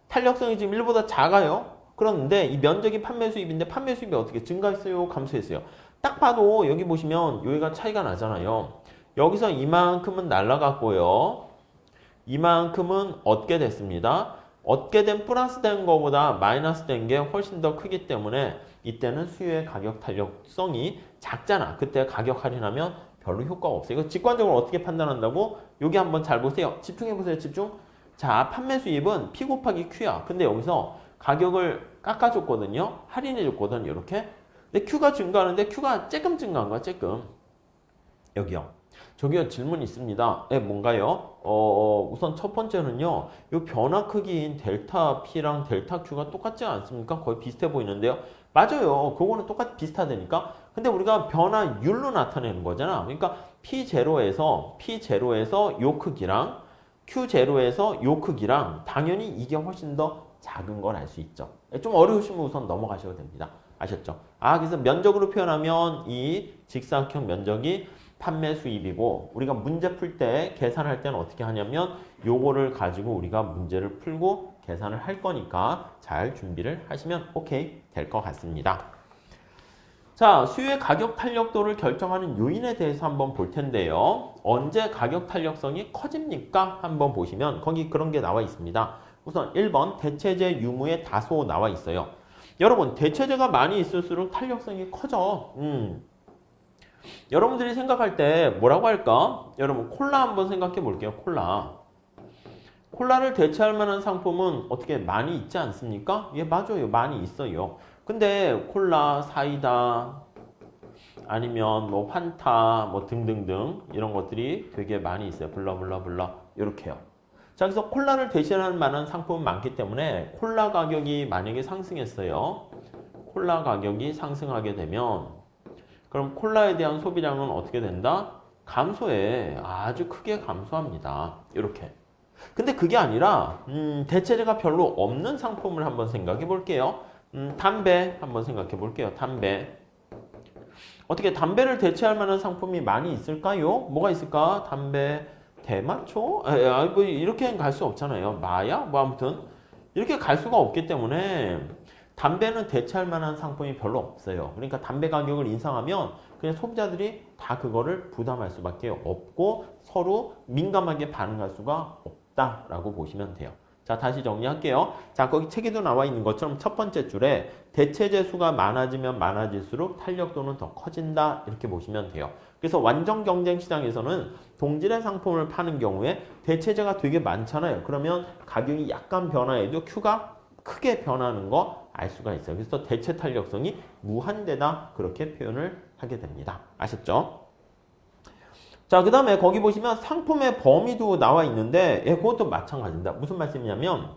탄력성이 지금 1보다 작아요. 그런데 이 면적이 판매 수입인데 판매 수입이 어떻게 증가했어요? 감소했어요? 딱 봐도 여기 보시면 여기가 차이가 나잖아요. 여기서 이만큼은 날라갔고요. 이만큼은 얻게 됐습니다. 얻게 된 플러스 된 거보다 마이너스 된 게 훨씬 더 크기 때문에 이때는 수요의 가격 탄력성이 작잖아. 그때 가격 할인하면 별로 효과가 없어요. 이거 직관적으로 어떻게 판단한다고? 여기 한번 잘 보세요. 집중해 보세요. 집중. 자, 판매 수입은 P 곱하기 Q야. 근데 여기서 가격을 깎아줬거든요. 할인해줬거든. 이렇게. 근데 Q가 증가하는데 Q가 조금 증가한 거야. 조금. 여기요. 저기요, 질문 있습니다. 네, 뭔가요? 우선 첫 번째는요. 이 변화 크기인 델타 P랑 델타 Q가 똑같지 않습니까? 거의 비슷해 보이는데요. 맞아요. 그거는 비슷하다니까. 근데 우리가 변화율로 나타내는 거잖아. 그러니까 P0에서 요 크기랑 Q0에서 요 크기랑 당연히 이게 훨씬 더 작은 걸 알 수 있죠. 좀 어려우시면 우선 넘어가셔도 됩니다. 아셨죠? 아, 그래서 면적으로 표현하면 이 직사각형 면적이 판매 수입이고 우리가 문제 풀 때 계산할 때는 어떻게 하냐면 요거를 가지고 우리가 문제를 풀고 계산을 할 거니까 잘 준비를 하시면 오케이 될 것 같습니다. 자, 수요의 가격 탄력도를 결정하는 요인에 대해서 한번 볼 텐데요. 언제 가격 탄력성이 커집니까? 한번 보시면 거기 그런 게 나와 있습니다. 우선 1번 대체재 유무에 다소 나와 있어요. 여러분, 대체재가 많이 있을수록 탄력성이 커져. 여러분들이 생각할 때 뭐라고 할까? 여러분, 콜라 한번 생각해 볼게요. 콜라를 대체할 만한 상품은 어떻게 많이 있지 않습니까? 예, 맞아요. 많이 있어요. 근데 콜라, 사이다, 아니면 뭐 판타, 뭐 등등등 이런 것들이 되게 많이 있어요. 블러블러블러 이렇게요. 자, 그래서 콜라를 대신할 만한 상품은 많기 때문에 콜라 가격이 만약에 상승했어요. 콜라 가격이 상승하게 되면 그럼 콜라에 대한 소비량은 어떻게 된다? 감소해. 아주 크게 감소합니다. 이렇게. 근데 그게 아니라 대체재가 별로 없는 상품을 한번 생각해 볼게요. 담배 한번 생각해 볼게요. 담배. 어떻게 담배를 대체할 만한 상품이 많이 있을까요? 뭐가 있을까? 담배, 대마초? 뭐 이렇게 갈 수 없잖아요. 마약? 뭐 아무튼 이렇게 갈 수가 없기 때문에 담배는 대체할 만한 상품이 별로 없어요. 그러니까 담배 가격을 인상하면 그냥 소비자들이 다 그거를 부담할 수밖에 없고 서로 민감하게 반응할 수가 없다라고 보시면 돼요. 자, 다시 정리할게요. 자, 거기 책에도 나와 있는 것처럼 첫 번째 줄에 대체재 수가 많아지면 많아질수록 탄력도는 더 커진다 이렇게 보시면 돼요. 그래서 완전 경쟁 시장에서는 동질의 상품을 파는 경우에 대체재가 되게 많잖아요. 그러면 가격이 약간 변화해도 Q가 크게 변하는 거 알 수가 있어요. 그래서 대체 탄력성이 무한대다 그렇게 표현을 하게 됩니다. 아셨죠? 자, 그 다음에 거기 보시면 상품의 범위도 나와 있는데 그것도 마찬가지입니다. 무슨 말씀이냐면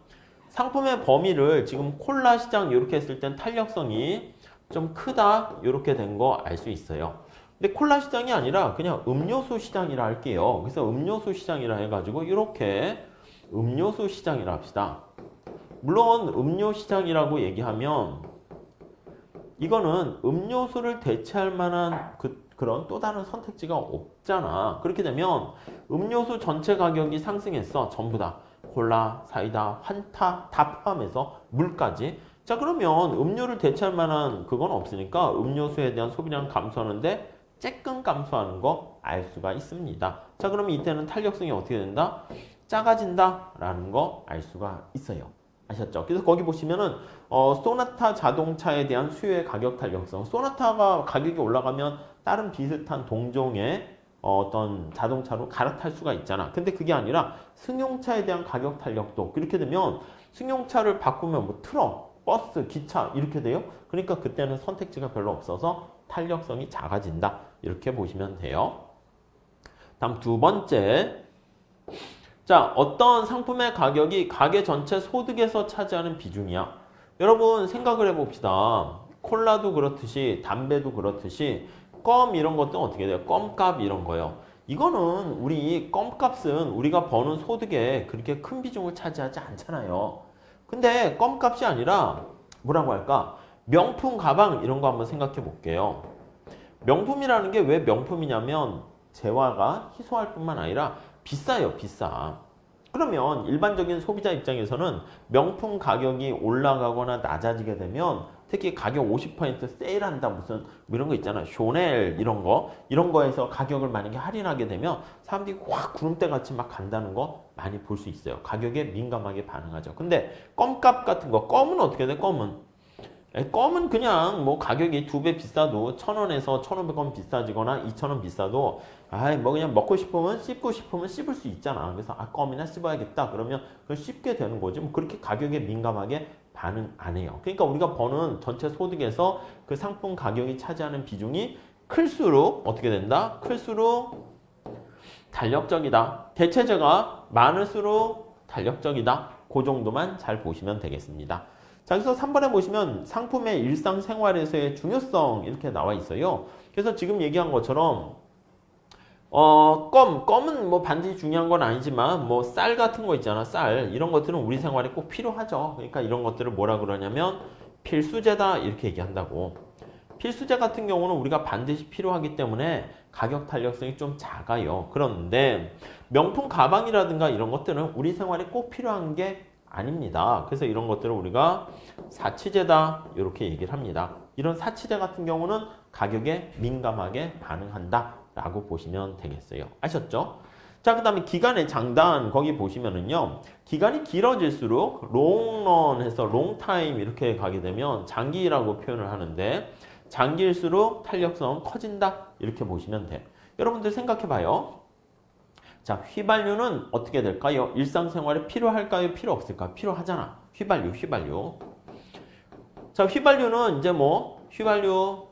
상품의 범위를 지금 콜라 시장 이렇게 했을 땐 탄력성이 좀 크다 이렇게 된 거 알 수 있어요. 근데 콜라 시장이 아니라 그냥 음료수 시장이라 할게요. 그래서 음료수 시장이라 해가지고 이렇게 음료수 시장이라 합시다. 물론 음료 시장이라고 얘기하면 이거는 음료수를 대체할 만한 그런 또 다른 선택지가 없잖아. 그렇게 되면 음료수 전체 가격이 상승했어. 전부 다. 콜라, 사이다, 환타 다 포함해서 물까지. 자, 그러면 음료를 대체할 만한 그건 없으니까 음료수에 대한 소비량 감소하는데 쬐끔 감소하는 거 알 수가 있습니다. 자, 그러면 이때는 탄력성이 어떻게 된다? 작아진다 라는 거 알 수가 있어요. 아셨죠? 그래서 거기 보시면은 소나타 자동차에 대한 수요의 가격 탄력성. 소나타가 가격이 올라가면 다른 비슷한 동종의 어떤 자동차로 갈아탈 수가 있잖아. 근데 그게 아니라 승용차에 대한 가격 탄력도 그렇게 되면 승용차를 바꾸면 뭐 트럭, 버스, 기차 이렇게 돼요. 그러니까 그때는 선택지가 별로 없어서 탄력성이 작아진다. 이렇게 보시면 돼요. 다음 두 번째. 자, 어떤 상품의 가격이 가게 전체 소득에서 차지하는 비중이야. 여러분 생각을 해봅시다. 콜라도 그렇듯이 담배도 그렇듯이 껌 이런 것도 어떻게 돼요? 껌값 이런 거요. 이거는 우리 껌값은 우리가 버는 소득에 그렇게 큰 비중을 차지하지 않잖아요. 근데 껌값이 아니라 뭐라고 할까? 명품 가방 이런 거 한번 생각해 볼게요. 명품이라는 게 왜 명품이냐면 재화가 희소할 뿐만 아니라 비싸요, 비싸. 그러면 일반적인 소비자 입장에서는 명품 가격이 올라가거나 낮아지게 되면 특히 가격 50% 세일한다 무슨 뭐 이런 거 있잖아. 쇼넬 이런 거에서 가격을 만약에 할인하게 되면 사람들이 확 구름대 같이 막 간다는 거 많이 볼 수 있어요. 가격에 민감하게 반응하죠. 근데 껌값 같은 거, 껌은 어떻게 돼? 껌은 그냥 뭐 가격이 2배 비싸도 1,000원에서 1,500원 비싸지거나 2,000원 비싸도 뭐 그냥 먹고 싶으면 씹고 싶으면 씹을 수 있잖아. 그래서 껌이나 씹어야겠다. 그러면 그건 씹게 되는 거지. 뭐 그렇게 가격에 민감하게 반응 안 해요. 그러니까 우리가 버는 전체 소득에서 그 상품 가격이 차지하는 비중이 클수록 어떻게 된다? 클수록 탄력적이다. 대체재가 많을수록 탄력적이다. 그 정도만 잘 보시면 되겠습니다. 자, 그래서 3번에 보시면 상품의 일상생활에서의 중요성 이렇게 나와 있어요. 그래서 지금 얘기한 것처럼 껌은 뭐 반드시 중요한 건 아니지만 뭐 쌀 같은 거 있잖아. 쌀 이런 것들은 우리 생활에 꼭 필요하죠. 그러니까 이런 것들을 뭐라 그러냐면 필수재다 이렇게 얘기한다고. 필수재 같은 경우는 우리가 반드시 필요하기 때문에 가격 탄력성이 좀 작아요. 그런데 명품 가방이라든가 이런 것들은 우리 생활에 꼭 필요한 게 아닙니다. 그래서 이런 것들을 우리가 사치재다 이렇게 얘기를 합니다. 이런 사치재 같은 경우는 가격에 민감하게 반응한다 라고 보시면 되겠어요. 아셨죠? 자, 그 다음에 기간의 장단 거기 보시면은요. 기간이 길어질수록 롱런 해서 롱타임 이렇게 가게 되면 장기라고 표현을 하는데 장기일수록 탄력성 커진다 이렇게 보시면 돼. 여러분들 생각해 봐요. 자, 휘발유는 어떻게 될까요? 일상생활에 필요할까요? 필요 없을까요? 필요하잖아. 휘발유. 자, 휘발유는 이제 뭐 휘발유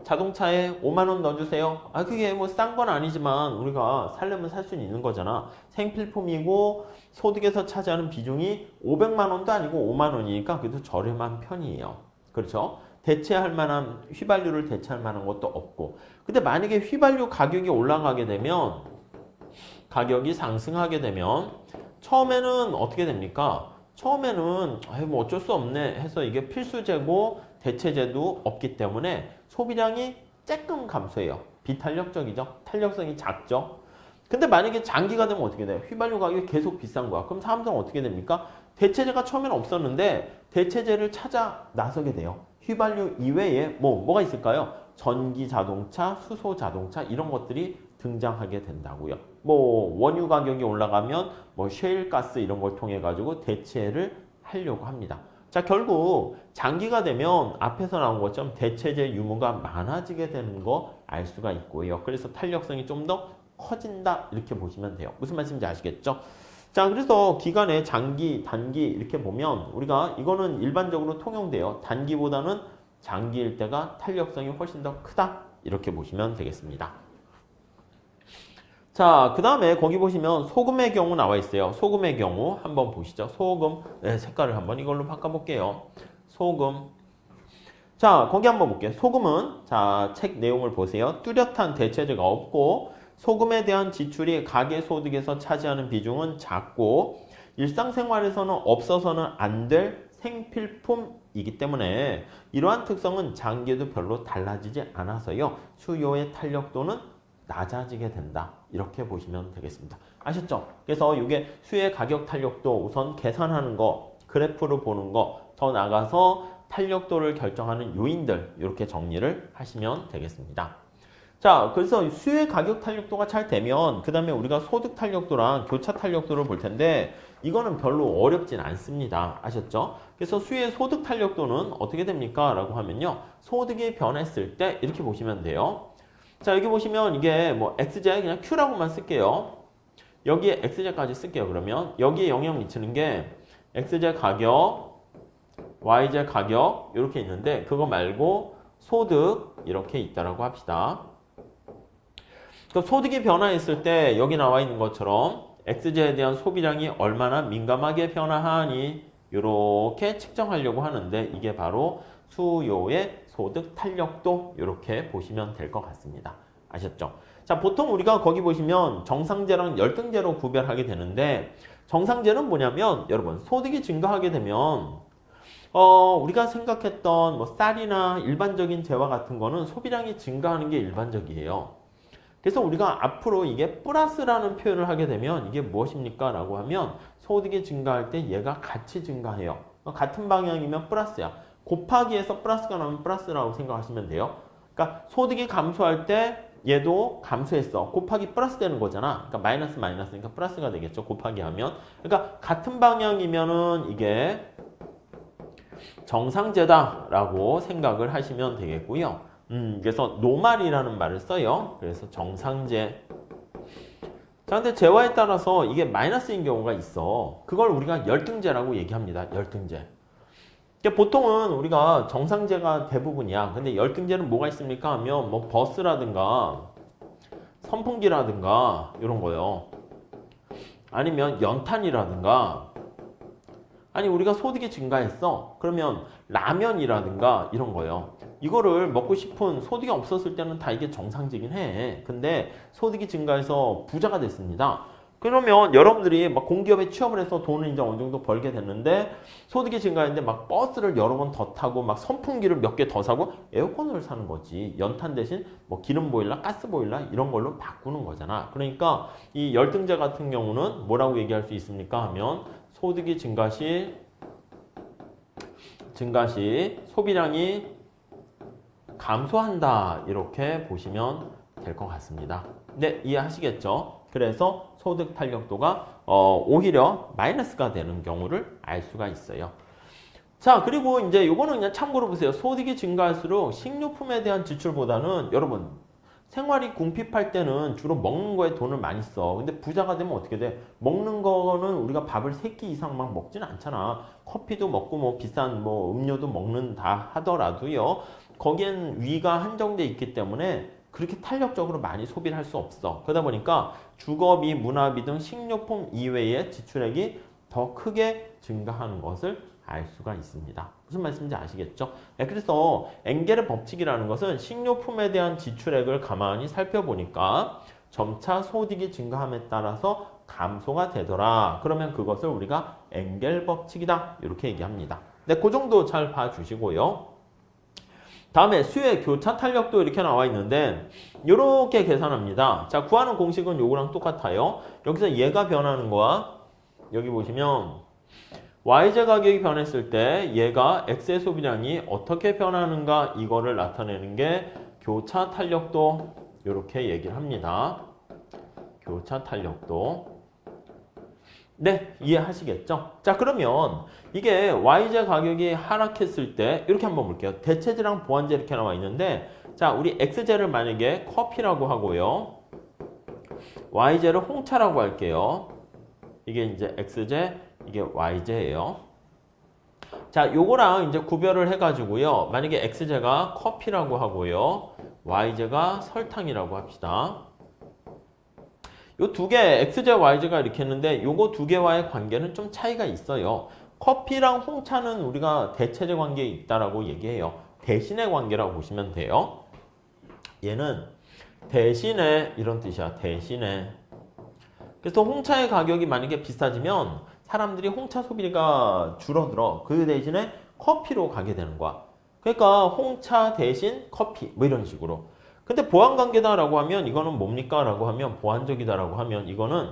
자동차에 5만 원 넣어주세요. 그게 뭐 싼 건 아니지만 우리가 살려면 살 수는 있는 거잖아. 생필품이고 소득에서 차지하는 비중이 500만 원도 아니고 5만 원이니까 그래도 저렴한 편이에요. 그렇죠? 휘발유를 대체할 만한 것도 없고. 근데 만약에 휘발유 가격이 올라가게 되면 가격이 상승하게 되면 처음에는 어떻게 됩니까? 처음에는 뭐 어쩔 수 없네 해서 이게 필수재고 대체재도 없기 때문에 소비량이 조금 감소해요. 비탄력적이죠. 탄력성이 작죠. 근데 만약에 장기가 되면 어떻게 돼요? 휘발유 가격이 계속 비싼 거야. 그럼 사람들은 어떻게 됩니까? 대체재가 처음에는 없었는데 대체재를 찾아 나서게 돼요. 휘발유 이외에 뭐가 있을까요? 전기 자동차, 수소 자동차 이런 것들이 등장하게 된다고요. 뭐 원유 가격이 올라가면 뭐 셰일가스 이런 걸 통해 가지고 대체를 하려고 합니다. 자, 결국 장기가 되면 앞에서 나온 것처럼 대체재 유무가 많아지게 되는 거 알 수가 있고요. 그래서 탄력성이 좀 더 커진다 이렇게 보시면 돼요. 무슨 말씀인지 아시겠죠? 자, 그래서 기간의 장기, 단기 이렇게 보면 우리가 이거는 일반적으로 통용돼요. 단기보다는 장기일 때가 탄력성이 훨씬 더 크다. 이렇게 보시면 되겠습니다. 자, 그 다음에 거기 보시면 소금의 경우 나와 있어요. 소금의 경우 한번 보시죠. 소금, 네, 색깔을 한번 이걸로 바꿔볼게요. 소금. 자, 거기 한번 볼게요. 소금은, 자, 책 내용을 보세요. 뚜렷한 대체제가 없고, 소금에 대한 지출이 가계소득에서 차지하는 비중은 작고, 일상생활에서는 없어서는 안 될 생필품이기 때문에, 이러한 특성은 장기에도 별로 달라지지 않아서요. 수요의 탄력도는 낮아지게 된다. 이렇게 보시면 되겠습니다. 아셨죠? 그래서 이게 수요의 가격 탄력도 우선 계산하는 거, 그래프로 보는 거, 더 나가서 탄력도를 결정하는 요인들 이렇게 정리를 하시면 되겠습니다. 자, 그래서 수요의 가격 탄력도가 잘 되면 그 다음에 우리가 소득 탄력도랑 교차 탄력도를 볼 텐데 이거는 별로 어렵진 않습니다. 아셨죠? 그래서 수요의 소득 탄력도는 어떻게 됩니까? 라고 하면요. 소득이 변했을 때 이렇게 보시면 돼요. 자, 여기 보시면 이게 뭐 XJ 그냥 Q라고만 쓸게요. 여기에 XJ까지 쓸게요. 그러면 여기에 영향 미치는 게 XJ 가격, YJ 가격 이렇게 있는데 그거 말고 소득 이렇게 있다라고 합시다. 그러니까 소득이 변화했을 때 여기 나와 있는 것처럼 XJ에 대한 소비량이 얼마나 민감하게 변화하니 이렇게 측정하려고 하는데 이게 바로 수요의 소득 탄력도 이렇게 보시면 될 것 같습니다. 아셨죠? 자, 보통 우리가 거기 보시면 정상제랑 열등제로 구별하게 되는데 정상제는 뭐냐면 여러분 소득이 증가하게 되면 우리가 생각했던 뭐 쌀이나 일반적인 재화 같은 거는 소비량이 증가하는 게 일반적이에요. 그래서 우리가 앞으로 이게 플러스라는 표현을 하게 되면 이게 무엇입니까? 라고 하면 소득이 증가할 때 얘가 같이 증가해요. 같은 방향이면 플러스야. 곱하기에서 플러스가 나오면 플러스라고 생각하시면 돼요. 그러니까 소득이 감소할 때 얘도 감소했어. 곱하기 플러스 되는 거잖아. 그러니까 마이너스니까 플러스가 되겠죠. 곱하기 하면. 그러니까 같은 방향이면은 이게 정상제다라고 생각을 하시면 되겠고요. 그래서 노말이라는 말을 써요. 그래서 정상제. 자, 근데 재화에 따라서 이게 마이너스인 경우가 있어. 그걸 우리가 열등제라고 얘기합니다. 열등제. 보통은 우리가 정상제가 대부분이야. 근데 열등제는 뭐가 있습니까? 하면 뭐 버스라든가 선풍기라든가 이런 거요. 아니면 연탄이라든가 아니 우리가 소득이 증가했어. 그러면 라면이라든가 이런 거요. 이거를 먹고 싶은 소득이 없었을 때는 다 이게 정상적이긴 해. 근데 소득이 증가해서 부자가 됐습니다. 그러면 여러분들이 막 공기업에 취업을 해서 돈을 이제 어느 정도 벌게 됐는데 소득이 증가했는데 막 버스를 여러 번 더 타고 막 선풍기를 몇 개 더 사고 에어컨을 사는 거지. 연탄 대신 뭐 기름 보일러, 가스 보일러 이런 걸로 바꾸는 거잖아. 그러니까 이 열등제 같은 경우는 뭐라고 얘기할 수 있습니까? 하면 소득이 증가 시 소비량이 감소한다. 이렇게 보시면 될 것 같습니다. 네, 이해하시겠죠? 그래서 소득 탄력도가 오히려 마이너스가 되는 경우를 알 수가 있어요. 자, 그리고 이제 요거는 그냥 참고로 보세요. 소득이 증가할수록 식료품에 대한 지출보다는 여러분 생활이 궁핍할 때는 주로 먹는 거에 돈을 많이 써. 근데 부자가 되면 어떻게 돼? 먹는 거는 우리가 밥을 3끼 이상 막 먹진 않잖아. 커피도 먹고 뭐 비싼 뭐 음료도 먹는다 하더라도요. 거기엔 위가 한정돼 있기 때문에 그렇게 탄력적으로 많이 소비를 할 수 없어. 그러다 보니까 주거비, 문화비 등 식료품 이외의 지출액이 더 크게 증가하는 것을 알 수가 있습니다. 무슨 말씀인지 아시겠죠? 네, 그래서 엥겔의 법칙이라는 것은 식료품에 대한 지출액을 가만히 살펴보니까 점차 소득이 증가함에 따라서 감소가 되더라. 그러면 그것을 우리가 엥겔 법칙이다. 이렇게 얘기합니다. 네, 그 정도 잘 봐주시고요. 다음에 수요의 교차 탄력도 이렇게 나와 있는데 이렇게 계산합니다. 자, 구하는 공식은 요거랑 똑같아요. 여기서 얘가 변하는 거야. 여기 보시면 YJ 가격이 변했을 때 얘가 X의 소비량이 어떻게 변하는가 이거를 나타내는 게 교차 탄력도 이렇게 얘기를 합니다. 교차 탄력도. 네, 이해하시겠죠? 자, 그러면 이게 YJ 가격이 하락했을 때 이렇게 한번 볼게요. 대체제랑 보완제 이렇게 나와 있는데 자, 우리 XJ를 만약에 커피라고 하고요. YJ를 홍차라고 할게요. 이게 이제 x제, 이게 y제예요. 자, 요거랑 이제 구별을 해가지고요. 만약에 x제가 커피라고 하고요. y제가 설탕이라고 합시다. 요 두 개, x제, y제가 이렇게 했는데 요거 두 개와의 관계는 좀 차이가 있어요. 커피랑 홍차는 우리가 대체제 관계에 있다라고 얘기해요. 대신의 관계라고 보시면 돼요. 얘는 대신에 이런 뜻이야. 대신에. 그래서 홍차의 가격이 만약에 비싸지면 사람들이 홍차 소비가 줄어들어. 그 대신에 커피로 가게 되는 거야. 그러니까 홍차 대신 커피 뭐 이런 식으로. 근데 보완관계다라고 하면 이거는 뭡니까? 라고 하면 보완적이다라고 하면 이거는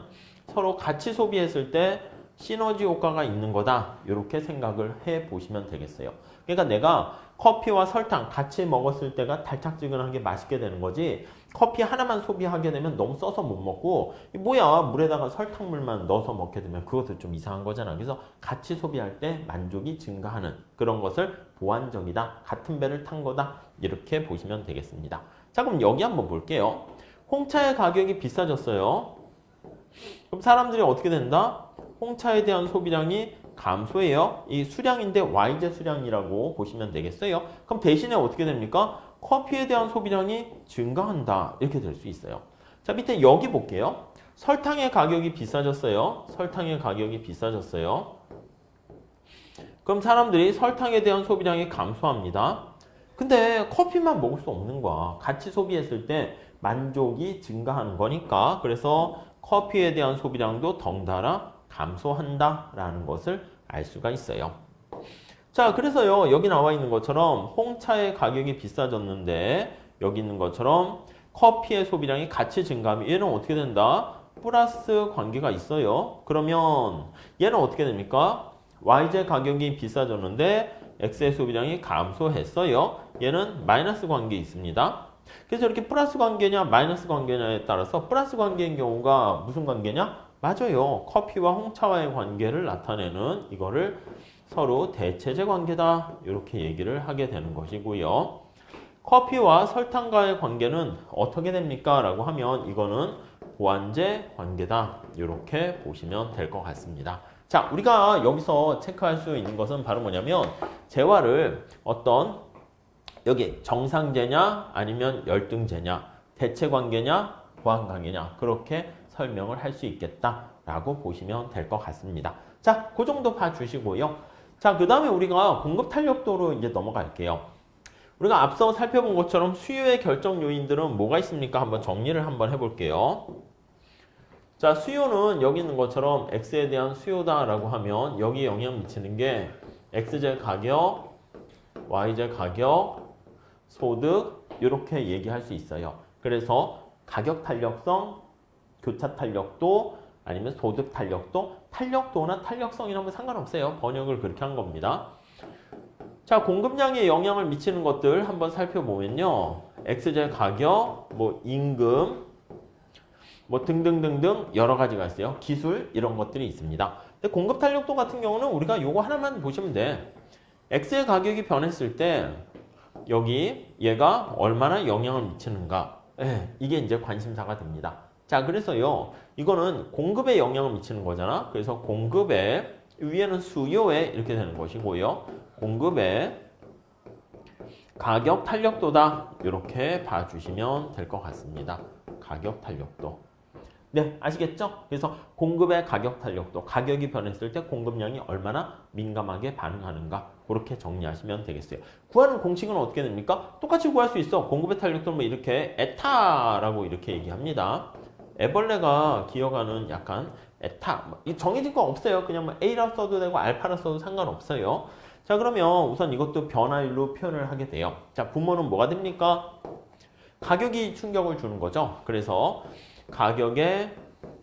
서로 같이 소비했을 때 시너지 효과가 있는 거다. 이렇게 생각을 해 보시면 되겠어요. 그러니까 내가 커피와 설탕 같이 먹었을 때가 달짝지근하게 맛있게 되는 거지 커피 하나만 소비하게 되면 너무 써서 못 먹고 뭐야 물에다가 설탕물만 넣어서 먹게 되면 그것도 좀 이상한 거잖아. 그래서 같이 소비할 때 만족이 증가하는 그런 것을 보완적이다. 같은 배를 탄 거다. 이렇게 보시면 되겠습니다. 자, 그럼 여기 한번 볼게요. 홍차의 가격이 비싸졌어요. 그럼 사람들이 어떻게 된다? 홍차에 대한 소비량이 감소해요. 이 수량인데 Y제 수량이라고 보시면 되겠어요. 그럼 대신에 어떻게 됩니까? 커피에 대한 소비량이 증가한다. 이렇게 될 수 있어요. 자, 밑에 여기 볼게요. 설탕의 가격이 비싸졌어요. 설탕의 가격이 비싸졌어요. 그럼 사람들이 설탕에 대한 소비량이 감소합니다. 근데 커피만 먹을 수 없는 거야. 같이 소비했을 때 만족이 증가하는 거니까. 그래서 커피에 대한 소비량도 덩달아 감소한다라는 것을 알 수가 있어요. 자, 그래서요. 여기 나와 있는 것처럼 홍차의 가격이 비싸졌는데 여기 있는 것처럼 커피의 소비량이 같이 증가하면 얘는 어떻게 된다? 플러스 관계가 있어요. 그러면 얘는 어떻게 됩니까? Y제 가격이 비싸졌는데 X의 소비량이 감소했어요. 얘는 마이너스 관계 있습니다. 그래서 이렇게 플러스 관계냐 마이너스 관계냐에 따라서 플러스 관계인 경우가 무슨 관계냐? 맞아요. 커피와 홍차와의 관계를 나타내는 이거를 서로 대체제 관계다. 이렇게 얘기를 하게 되는 것이고요. 커피와 설탕과의 관계는 어떻게 됩니까? 라고 하면 이거는 보완제 관계다. 이렇게 보시면 될 것 같습니다. 자, 우리가 여기서 체크할 수 있는 것은 바로 뭐냐면 재화를 어떤 여기 정상제냐 아니면 열등제냐 대체관계냐 보완관계냐 그렇게 설명을 할 수 있겠다라고 보시면 될 것 같습니다. 자, 그 정도 봐주시고요. 자, 그 다음에 우리가 공급 탄력도로 이제 넘어갈게요. 우리가 앞서 살펴본 것처럼 수요의 결정 요인들은 뭐가 있습니까? 한번 정리를 한번 해볼게요. 자, 수요는 여기 있는 것처럼 X에 대한 수요다라고 하면 여기 영향 미치는 게 X제 가격, Y제 가격, 소득 이렇게 얘기할 수 있어요. 그래서 가격 탄력성, 교차 탄력도 아니면 소득 탄력도, 탄력도나 탄력성이나 뭐 상관없어요. 번역을 그렇게 한 겁니다. 자, 공급량에 영향을 미치는 것들 한번 살펴보면요. X제 가격, 뭐 임금, 뭐 등등등등 여러 가지가 있어요. 기술 이런 것들이 있습니다. 근데 공급 탄력도 같은 경우는 우리가 요거 하나만 보시면 돼. X의 가격이 변했을 때 여기 얘가 얼마나 영향을 미치는가. 이게 이제 관심사가 됩니다. 자, 그래서요. 이거는 공급에 영향을 미치는 거잖아. 그래서 공급에 위에는 수요에 이렇게 되는 것이고요. 공급에 가격 탄력도다. 이렇게 봐주시면 될 것 같습니다. 가격 탄력도. 네, 아시겠죠? 그래서 공급의 가격 탄력도, 가격이 변했을 때 공급량이 얼마나 민감하게 반응하는가 그렇게 정리하시면 되겠어요. 구하는 공식은 어떻게 됩니까? 똑같이 구할 수 있어. 공급의 탄력도는 뭐 이렇게 에타라고 이렇게 얘기합니다. 애벌레가 기어가는 약간 에타, 정해진 거 없어요. 그냥 뭐 A라 써도 되고 알파라 써도 상관없어요. 자, 그러면 우선 이것도 변화율로 표현을 하게 돼요. 자, 분모는 뭐가 됩니까? 가격이 충격을 주는 거죠. 그래서 가격의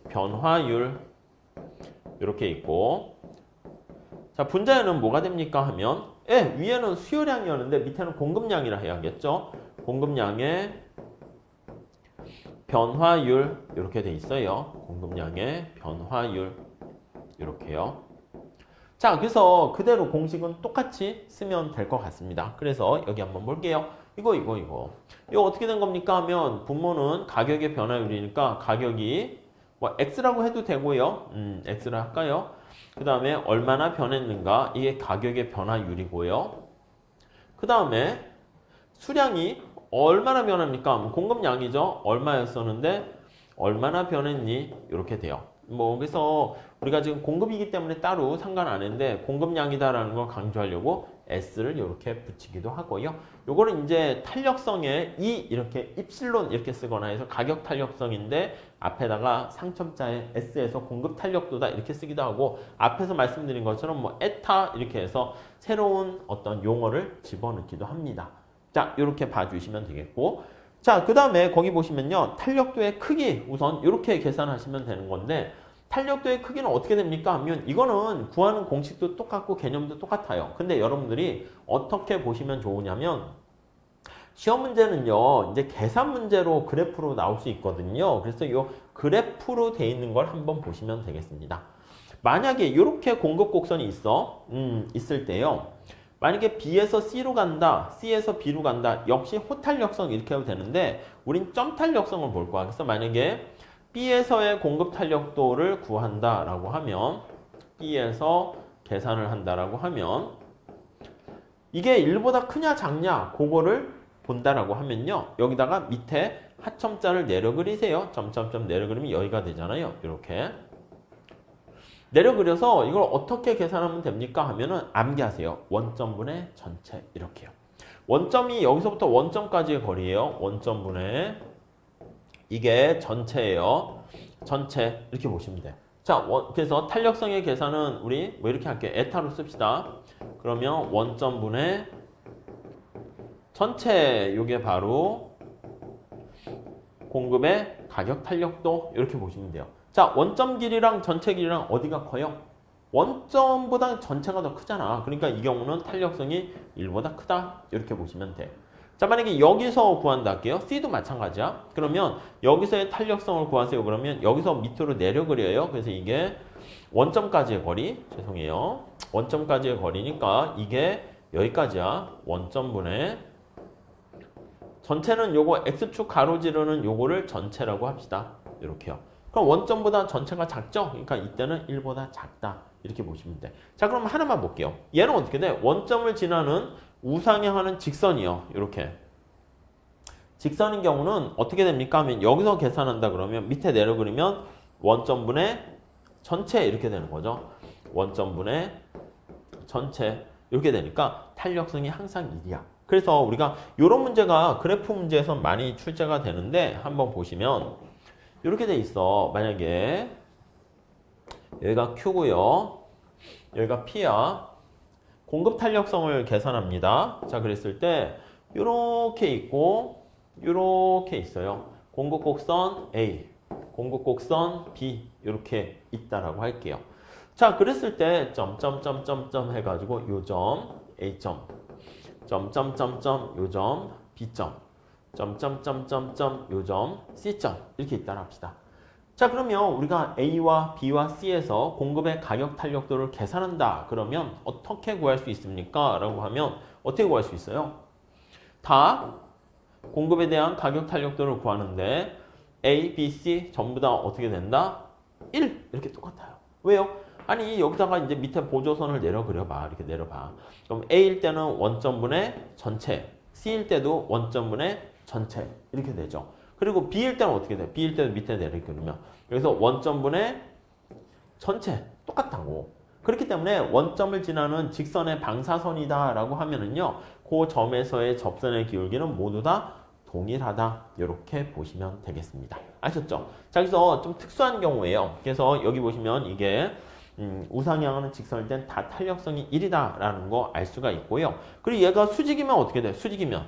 변화율 이렇게 있고, 자, 분자에는 뭐가 됩니까 하면 위에는 수요량이었는데 밑에는 공급량이라 해야겠죠. 공급량의 변화율 이렇게 돼 있어요. 공급량의 변화율 이렇게요. 자, 그래서 그대로 공식은 똑같이 쓰면 될 것 같습니다. 그래서 여기 한번 볼게요. 이거 어떻게 된 겁니까 하면 분모는 가격의 변화율이니까 가격이 뭐 x라고 해도 되고요. x를 할까요? 그 다음에 얼마나 변했는가? 이게 가격의 변화율이고요. 그 다음에 수량이 얼마나 변합니까? 공급량이죠. 얼마였었는데 얼마나 변했니? 이렇게 돼요. 뭐 그래서 우리가 지금 공급이기 때문에 따로 상관 안 했는데 공급량이다라는 걸 강조하려고 S를 이렇게 붙이기도 하고요. 요거는 이제 탄력성에 E 이렇게 입실론 이렇게 쓰거나 해서 가격 탄력성인데 앞에다가 상첨자에 S에서 공급 탄력도다 이렇게 쓰기도 하고 앞에서 말씀드린 것처럼 뭐 에타 이렇게 해서 새로운 어떤 용어를 집어넣기도 합니다. 자, 이렇게 봐주시면 되겠고 자, 그 다음에 거기 보시면요. 탄력도의 크기 우선 이렇게 계산하시면 되는 건데 탄력도의 크기는 어떻게 됩니까? 하면 이거는 구하는 공식도 똑같고 개념도 똑같아요. 근데 여러분들이 어떻게 보시면 좋으냐면 시험 문제는요. 이제 계산 문제로 그래프로 나올 수 있거든요. 그래서 이 그래프로 돼 있는 걸 한번 보시면 되겠습니다. 만약에 이렇게 공급 곡선이 있을 때요. 만약에 B에서 C로 간다, C에서 B로 간다. 역시 호탄력성 이렇게 해도 되는데 우린 점탄력성을 볼 거야. 그래서 만약에 B에서의 공급 탄력도를 구한다라고 하면 B에서 계산을 한다라고 하면 이게 1보다 크냐 작냐 그거를 본다라고 하면요. 여기다가 밑에 하첨자를 내려 그리세요. 점점점 내려 그리면 여기가 되잖아요. 이렇게. 내려 그려서 이걸 어떻게 계산하면 됩니까? 하면은 암기하세요. 원점분의 전체 이렇게요. 원점이 여기서부터 원점까지의 거리예요. 원점분의 이게 전체예요. 전체 이렇게 보시면 돼요. 자, 그래서 탄력성의 계산은 우리 뭐 이렇게 할게요. 에타로 씁시다. 그러면 원점분의 전체 이게 바로 공급의 가격 탄력도 이렇게 보시면 돼요. 자, 원점 길이랑 전체 길이랑 어디가 커요? 원점보다 전체가 더 크잖아. 그러니까 이 경우는 탄력성이 1보다 크다. 이렇게 보시면 돼. 자, 만약에 여기서 구한다 할게요. C도 마찬가지야. 그러면 여기서의 탄력성을 구하세요. 그러면 여기서 밑으로 내려 그려요. 그래서 이게 원점까지의 거리. 죄송해요. 원점까지의 거리니까 이게 여기까지야. 원점분의 전체는 요거 X축 가로지르는 요거를 전체라고 합시다. 이렇게요. 그럼 원점보다 전체가 작죠? 그러니까 이때는 1보다 작다. 이렇게 보시면 돼. 자, 그럼 하나만 볼게요. 얘는 어떻게 돼? 원점을 지나는 우상향하는 직선이요. 이렇게. 직선인 경우는 어떻게 됩니까? 하면 여기서 계산한다 그러면 밑에 내려 그리면 원점분의 전체 이렇게 되는 거죠. 원점분의 전체 이렇게 되니까 탄력성이 항상 1이야. 그래서 우리가 이런 문제가 그래프 문제에서 많이 출제가 되는데 한번 보시면 이렇게 돼 있어. 만약에 여기가 Q고요. 여기가 P야. 공급 탄력성을 계산합니다. 자, 그랬을 때 이렇게 있고 이렇게 있어요. 공급 곡선 A, 공급 곡선 B 이렇게 있다라고 할게요. 자, 그랬을 때 점점점점점 해가지고 요점 A점, 점점점점 요점 B점, 점점점점점 요점 C점 이렇게 있다라 합시다. 자, 그러면 우리가 A와 B와 C에서 공급의 가격 탄력도를 계산한다. 그러면 어떻게 구할 수 있습니까? 라고 하면 어떻게 구할 수 있어요? 다 공급에 대한 가격 탄력도를 구하는데 A, B, C 전부 다 어떻게 된다? 1 이렇게 똑같아요. 왜요? 아니 여기다가 이제 밑에 보조선을 내려 그려봐. 이렇게 내려봐. 그럼 A일 때는 원점분의 전체, C일 때도 원점분의 전체 이렇게 되죠. 그리고 B일 때는 어떻게 돼? B일 때도 밑에 내려 그리면 여기서 원점분의 전체 똑같다고. 그렇기 때문에 원점을 지나는 직선의 방사선이다 라고 하면은요, 그 점에서의 접선의 기울기는 모두 다 동일하다. 이렇게 보시면 되겠습니다. 아셨죠? 자, 그래서 좀 특수한 경우예요. 그래서 여기 보시면 이게 우상향하는 직선일 땐 다 탄력성이 1이다 라는 거 알 수가 있고요. 그리고 얘가 수직이면 어떻게 돼? 수직이면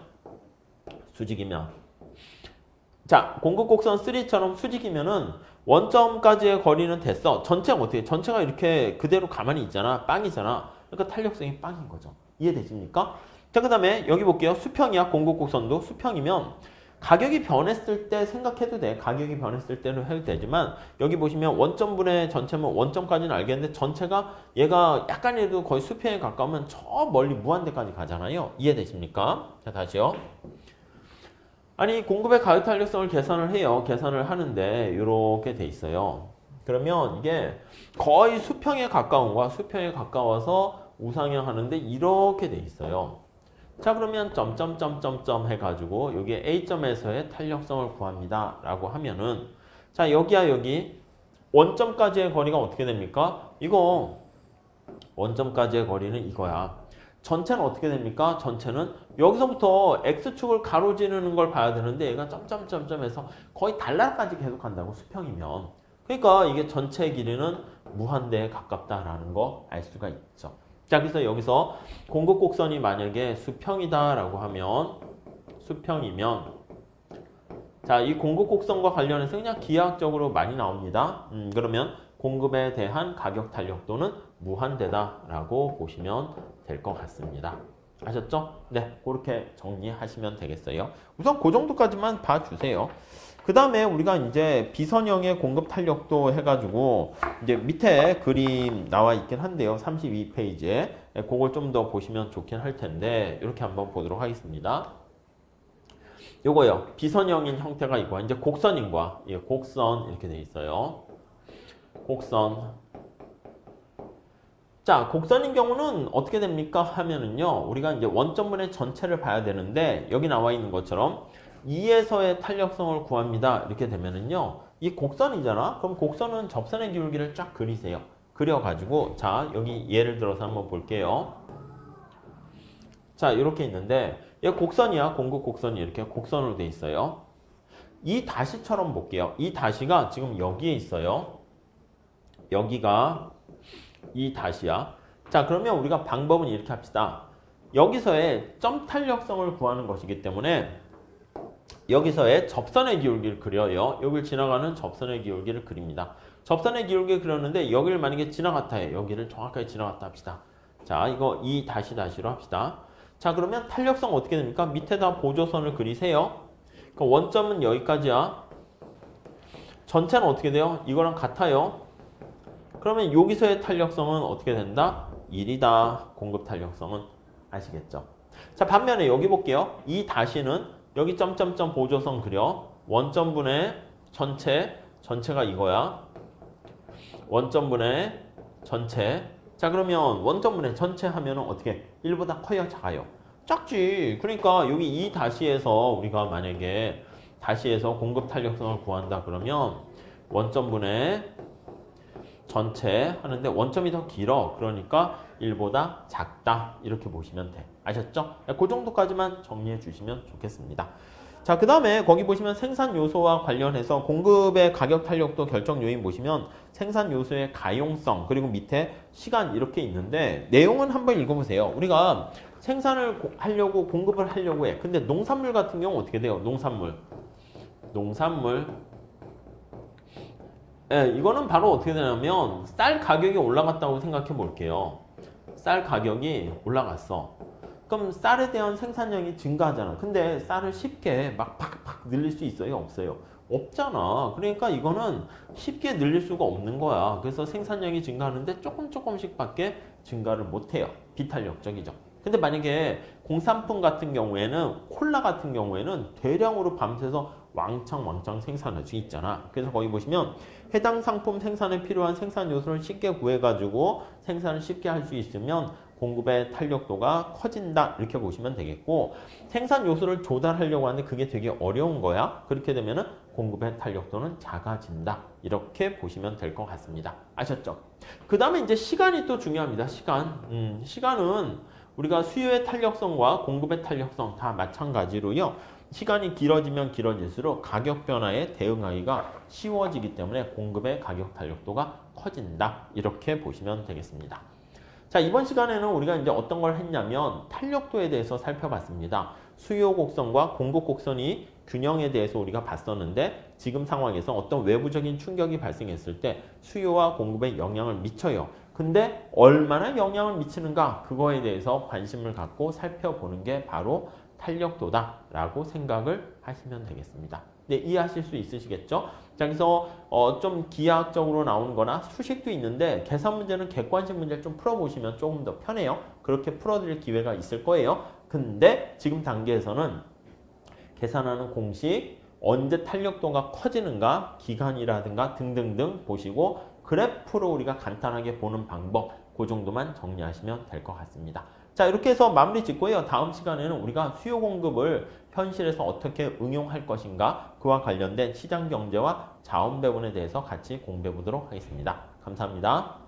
자, 공급곡선 3처럼 수직이면은 원점까지의 거리는 됐어. 전체가 어떻게 해? 전체가 이렇게 그대로 가만히 있잖아. 빵이잖아. 그러니까 탄력성이 빵인 거죠. 이해되십니까? 자, 그 다음에 여기 볼게요. 수평이야. 공급곡선도 수평이면 가격이 변했을 때 생각해도 돼. 가격이 변했을 때는 해도 되지만 여기 보시면 원점분의 전체면 원점까지는 알겠는데 전체가 얘가 약간이라도 거의 수평에 가까우면 저 멀리 무한대까지 가잖아요. 이해되십니까? 자, 다시요. 아니 공급의 가격 탄력성을 계산을 해요. 계산을 하는데 이렇게 돼 있어요. 그러면 이게 거의 수평에 가까운 거야. 수평에 가까워서 우상향 하는데 이렇게 돼 있어요. 자 그러면 점점점점점 해가지고 여기 A점에서의 탄력성을 구합니다 라고 하면은 자 여기야 여기 원점까지의 거리가 어떻게 됩니까? 이거 원점까지의 거리는 이거야. 전체는 어떻게 됩니까? 전체는 여기서부터 X축을 가로지르는 걸 봐야 되는데 얘가 점점점점해서 거의 달나라까지 계속 간다고 수평이면. 그러니까 이게 전체 길이는 무한대에 가깝다라는 거 알 수가 있죠. 자 그래서 여기서 공급 곡선이 만약에 수평이다라고 하면 수평이면 자 이 공급 곡선과 관련해서 그냥 기하학적으로 많이 나옵니다. 그러면 공급에 대한 가격 탄력도는 무한대다라고 보시면 될 것 같습니다. 아셨죠? 네, 그렇게 정리하시면 되겠어요. 우선 그 정도까지만 봐주세요. 그 다음에 우리가 이제 비선형의 공급 탄력도 해가지고 이제 밑에 그림 나와 있긴 한데요. 32페이지에 그걸 좀 더 보시면 좋긴 할 텐데 이렇게 한번 보도록 하겠습니다. 요거요. 비선형인 형태가 이거 이제 곡선인 거야. 예, 곡선 이렇게 돼 있어요. 곡선. 자, 곡선인 경우는 어떻게 됩니까? 하면은요. 우리가 이제 원점분의 전체를 봐야 되는데 여기 나와 있는 것처럼 2에서의 탄력성을 구합니다. 이렇게 되면은요. 이 곡선이잖아. 그럼 곡선은 접선의 기울기를 쫙 그리세요. 그려가지고 자, 여기 예를 들어서 한번 볼게요. 자, 이렇게 있는데 얘 곡선이야. 공급 곡선이 이렇게 곡선으로 돼 있어요. 이 다시처럼 볼게요. 이 다시가 지금 여기에 있어요. 여기가 이 다시야. 자, 그러면 우리가 방법은 이렇게 합시다. 여기서의 점 탄력성을 구하는 것이기 때문에 여기서의 접선의 기울기를 그려요. 여기를 지나가는 접선의 기울기를 그립니다. 접선의 기울기를 그렸는데 여기를 만약에 지나갔다 해. 여기를 정확하게 지나갔다 합시다. 자, 이거 이 다시로 합시다. 자, 그러면 탄력성 어떻게 됩니까? 밑에다 보조선을 그리세요. 그러니까 원점은 여기까지야. 전체는 어떻게 돼요? 이거랑 같아요. 그러면 여기서의 탄력성은 어떻게 된다? 1이다. 공급 탄력성은 아시겠죠? 자, 반면에 여기 볼게요. 이 다시는 여기 점점점 보조선 그려. 원점분의 전체가 이거야. 원점분의 전체. 자, 그러면 원점분의 전체 하면은 어떻게? 1보다 커요, 작아요? 작지. 그러니까 여기 이 다시에서 우리가 만약에 다시에서 공급 탄력성을 구한다 그러면 원점분의 전체 하는데 원점이 더 길어. 그러니까 1보다 작다. 이렇게 보시면 돼. 아셨죠? 그 정도까지만 정리해 주시면 좋겠습니다. 자, 그 다음에 거기 보시면 생산 요소와 관련해서 공급의 가격 탄력도 결정 요인 보시면 생산 요소의 가용성 그리고 밑에 시간 이렇게 있는데 내용은 한번 읽어보세요. 우리가 생산을 하려고 공급을 하려고 해. 근데 농산물 같은 경우 어떻게 돼요? 농산물. 예, 이거는 바로 어떻게 되냐면 쌀 가격이 올라갔다고 생각해 볼게요. 쌀 가격이 올라갔어. 그럼 쌀에 대한 생산량이 증가하잖아. 근데 쌀을 쉽게 막 팍팍 늘릴 수 있어요? 없어요? 없잖아. 그러니까 이거는 쉽게 늘릴 수가 없는 거야. 그래서 생산량이 증가하는데 조금씩밖에 증가를 못해요. 비탄력적이죠. 근데 만약에 공산품 같은 경우에는 콜라 같은 경우에는 대량으로 밤새서 왕창 생산할 수 있잖아. 그래서 거기 보시면 해당 상품 생산에 필요한 생산 요소를 쉽게 구해가지고 생산을 쉽게 할 수 있으면 공급의 탄력도가 커진다 이렇게 보시면 되겠고 생산 요소를 조달하려고 하는데 그게 되게 어려운 거야. 그렇게 되면은 공급의 탄력도는 작아진다 이렇게 보시면 될 것 같습니다. 아셨죠? 그 다음에 이제 시간이 또 중요합니다. 시간은 우리가 수요의 탄력성과 공급의 탄력성 다 마찬가지로요. 시간이 길어지면 길어질수록 가격 변화에 대응하기가 쉬워지기 때문에 공급의 가격 탄력도가 커진다 이렇게 보시면 되겠습니다. 자, 이번 시간에는 우리가 이제 어떤 걸 했냐면 탄력도에 대해서 살펴봤습니다. 수요 곡선과 공급 곡선이 균형에 대해서 우리가 봤었는데 지금 상황에서 어떤 외부적인 충격이 발생했을 때 수요와 공급에 영향을 미쳐요. 근데 얼마나 영향을 미치는가 그거에 대해서 관심을 갖고 살펴보는 게 바로 탄력도다라고 생각을 하시면 되겠습니다. 네, 이해하실 수 있으시겠죠? 자, 그래서 좀 기하학적으로 나오는 거나 수식도 있는데 계산 문제는 객관식 문제를 좀 풀어보시면 조금 더 편해요. 그렇게 풀어드릴 기회가 있을 거예요. 근데 지금 단계에서는 계산하는 공식, 언제 탄력도가 커지는가, 기간이라든가 등등등 보시고 그래프로 우리가 간단하게 보는 방법, 그 정도만 정리하시면 될 것 같습니다. 자, 이렇게 해서 마무리 짓고요. 다음 시간에는 우리가 수요 공급을 현실에서 어떻게 응용할 것인가, 그와 관련된 시장 경제와 자원 배분에 대해서 같이 공부해 보도록 하겠습니다. 감사합니다.